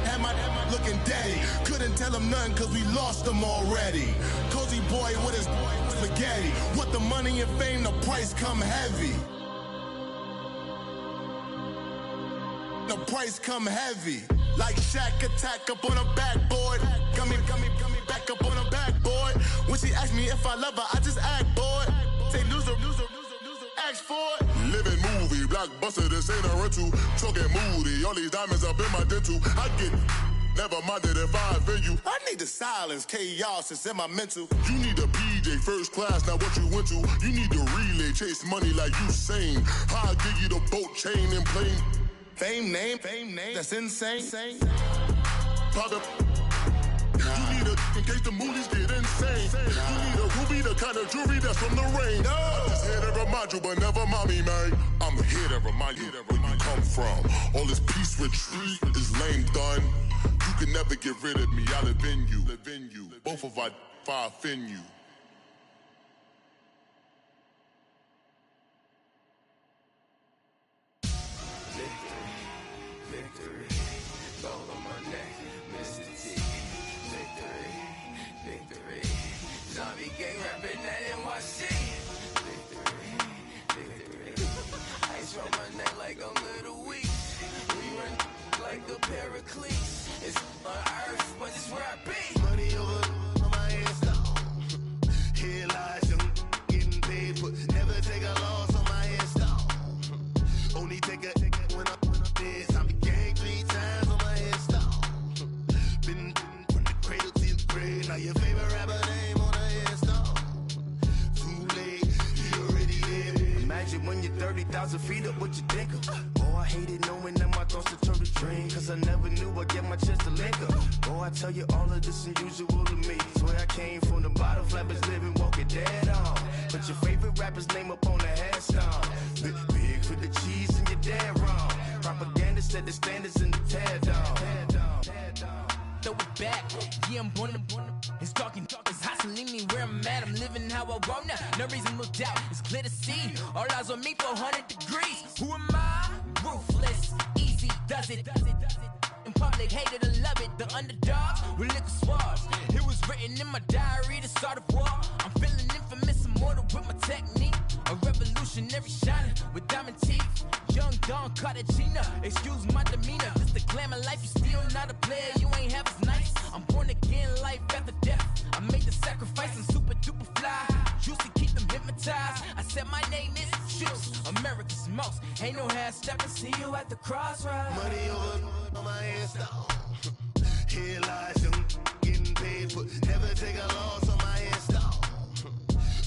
had my looking daddy. Couldn't tell him nothing cause we lost him already. Cozy boy with his spaghetti. What the money and fame, the price come heavy. The price come heavy. Like Shaq attack up on a backboard. Got me back up on a backboard. When she asked me if I love her, I just act bored. Say loser, ask for it. Living movie, blockbuster, this ain't a rental. Talking moody, all these diamonds up in my dental. I get never minded if I offend you. I need the silence, chaos is in my mental. You need a PD DJ first class, now what you went to? You need to relay, chase money like Usain. How I give you the boat, chain, and plane. Fame name, that's insane. Pop up. You need a in case the movies get insane. You need a ruby, the kind of jewelry that's from the rain. I'm just here to remind you, but never mommy, man. I'm here to remind you where you come from. All this peace retreat is lame done. You can never get rid of me. I live in you. Both of our offend you. Victory, gold on my neck, Mr. T. Victory, zombie gang rapping that NYC. Victory, ice on my neck like a little weak. We run like a paraclete. It's on earth, but it's where I be. Money over on my hands down. Here lies young, getting paid, but never take a loss on my hands down. Only take a when I'm dead. Zombie gang 3 times on my head down. Been from the cradle to the grave. Now your favorite rapper name on the head down. Too late, he already dead. Imagine when you're 30,000 feet up, what you think of? Oh, I hated knowing that my thoughts would turn to dream. Cause I never knew I'd get my chance to link up. Oh, I tell you all of this unusual to me. Swear I came from the bottom, flappers living, walking dead on. Put your favorite rapper's name up on the headstone. Big for the cheese and you're dead wrong. Propaganda set the standards in the tear down. Throw it back, yeah, I'm born to it's talking, it's hustling me where I'm at. I'm living how I want now. No reason to look doubt, it's clear to see. All eyes on me for 100 degrees. Who am I? Ruthless, easy, does it. In public, hated to love it. The underdogs with liquor swabs. It was written in my diary to start a war. I'm feeling infamous, immortal with my technique. A revolutionary shining with diamond teeth. Young Don Cartagena, excuse my demeanor. Just the glamour life, you still not a player. You ain't half as nice. I'm born again, life after death. I made the sacrifice and super duper fly. Used to keep them hypnotized. I said my name is Shoes, America's most. Ain't no half stepping. See you at the crossroads. Money over on my hands down. Here lies young, getting paid, but never take a loss on my hands down.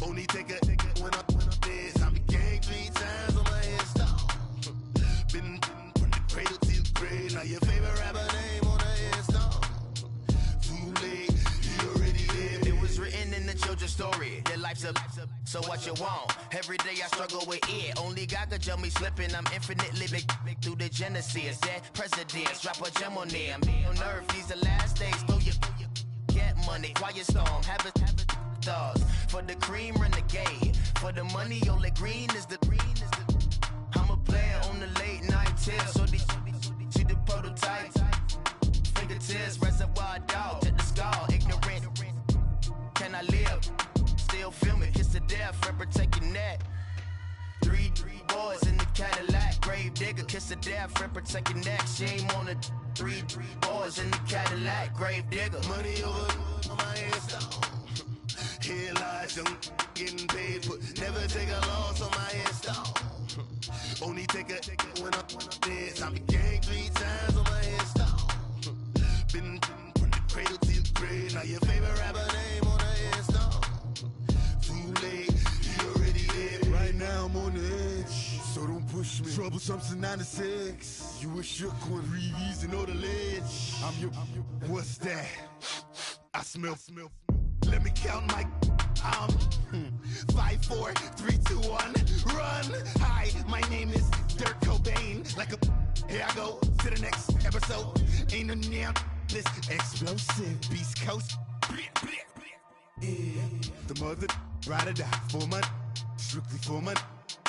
Only take a when I'm dead. Zombie gang 3 times on my hands down. Been from the cradle to the grave. Now your favorite rapper name on the hands down. Too late, he already dead. It was written in the children's story. Their life's a so what you want? Every day I struggle with it. Only God could tell me slipping. I'm infinitely big through the genesis. Dead presidents, drop a gem on them. On earth, these the last days. Throw your get money, quiet storm. Have it thoughts. For the cream, renegade. For the money, only green is the. I'm a player on the late night tier. So they see the prototype. Fingertips, reservoir dog. To the skull, ignorant. Can I live? Still filming, kiss to death, rapper taking that. 3 boys in the Cadillac, grave digger, kiss to death, rapper taking that. Shame on the 3 boys in the Cadillac, grave digger. Money over on my hands down. Here lies young, getting paid, but never take a loss on my hands down. Only take a when I'm dead. Zombie gang 3 times on my hands down. Been from the cradle to the grave. Now your favorite rapper name on the hands down. Too late, he already dead. Right now I'm on the edge, so don't push me. Troublesome since 96. You a shook one, breathe easy, know the ledge. I'm your, what's that? I smell. Let me count my 5, 4, 3, 2, 1, run. Hi, my name is Dirk Cobain. Like a, here I go to the next episode. Ain't no damn this explosive Beast Coast. The mother ride or die for my strictly for my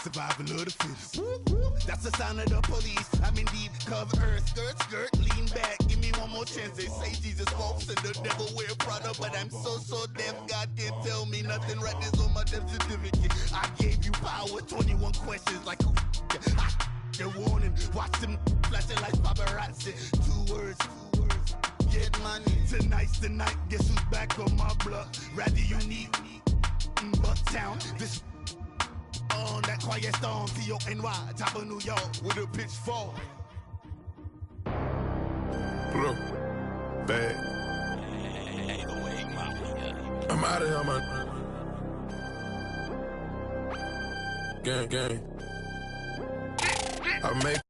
survival of the fittest. That's the sound of the police. I'm indeed cover earth, skirt, lean back. Give me one more chance. They say Jesus walks and the devil wear Prada, but I'm so deaf. God can't tell me nothing. Right there's on my death certificate. I gave you power. 21 questions like who? You're warning. Watch them flashing like paparazzi. 2 words. Get money. Tonight's the night. Guess who's back on my block? Rather unique. Bucktown. This on that quiet storm. T-O-N-Y. Top of New York with a pitchfork. Bro. Bad. I'm out of here, man. gang. I make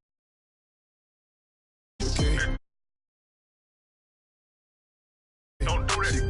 don't do that.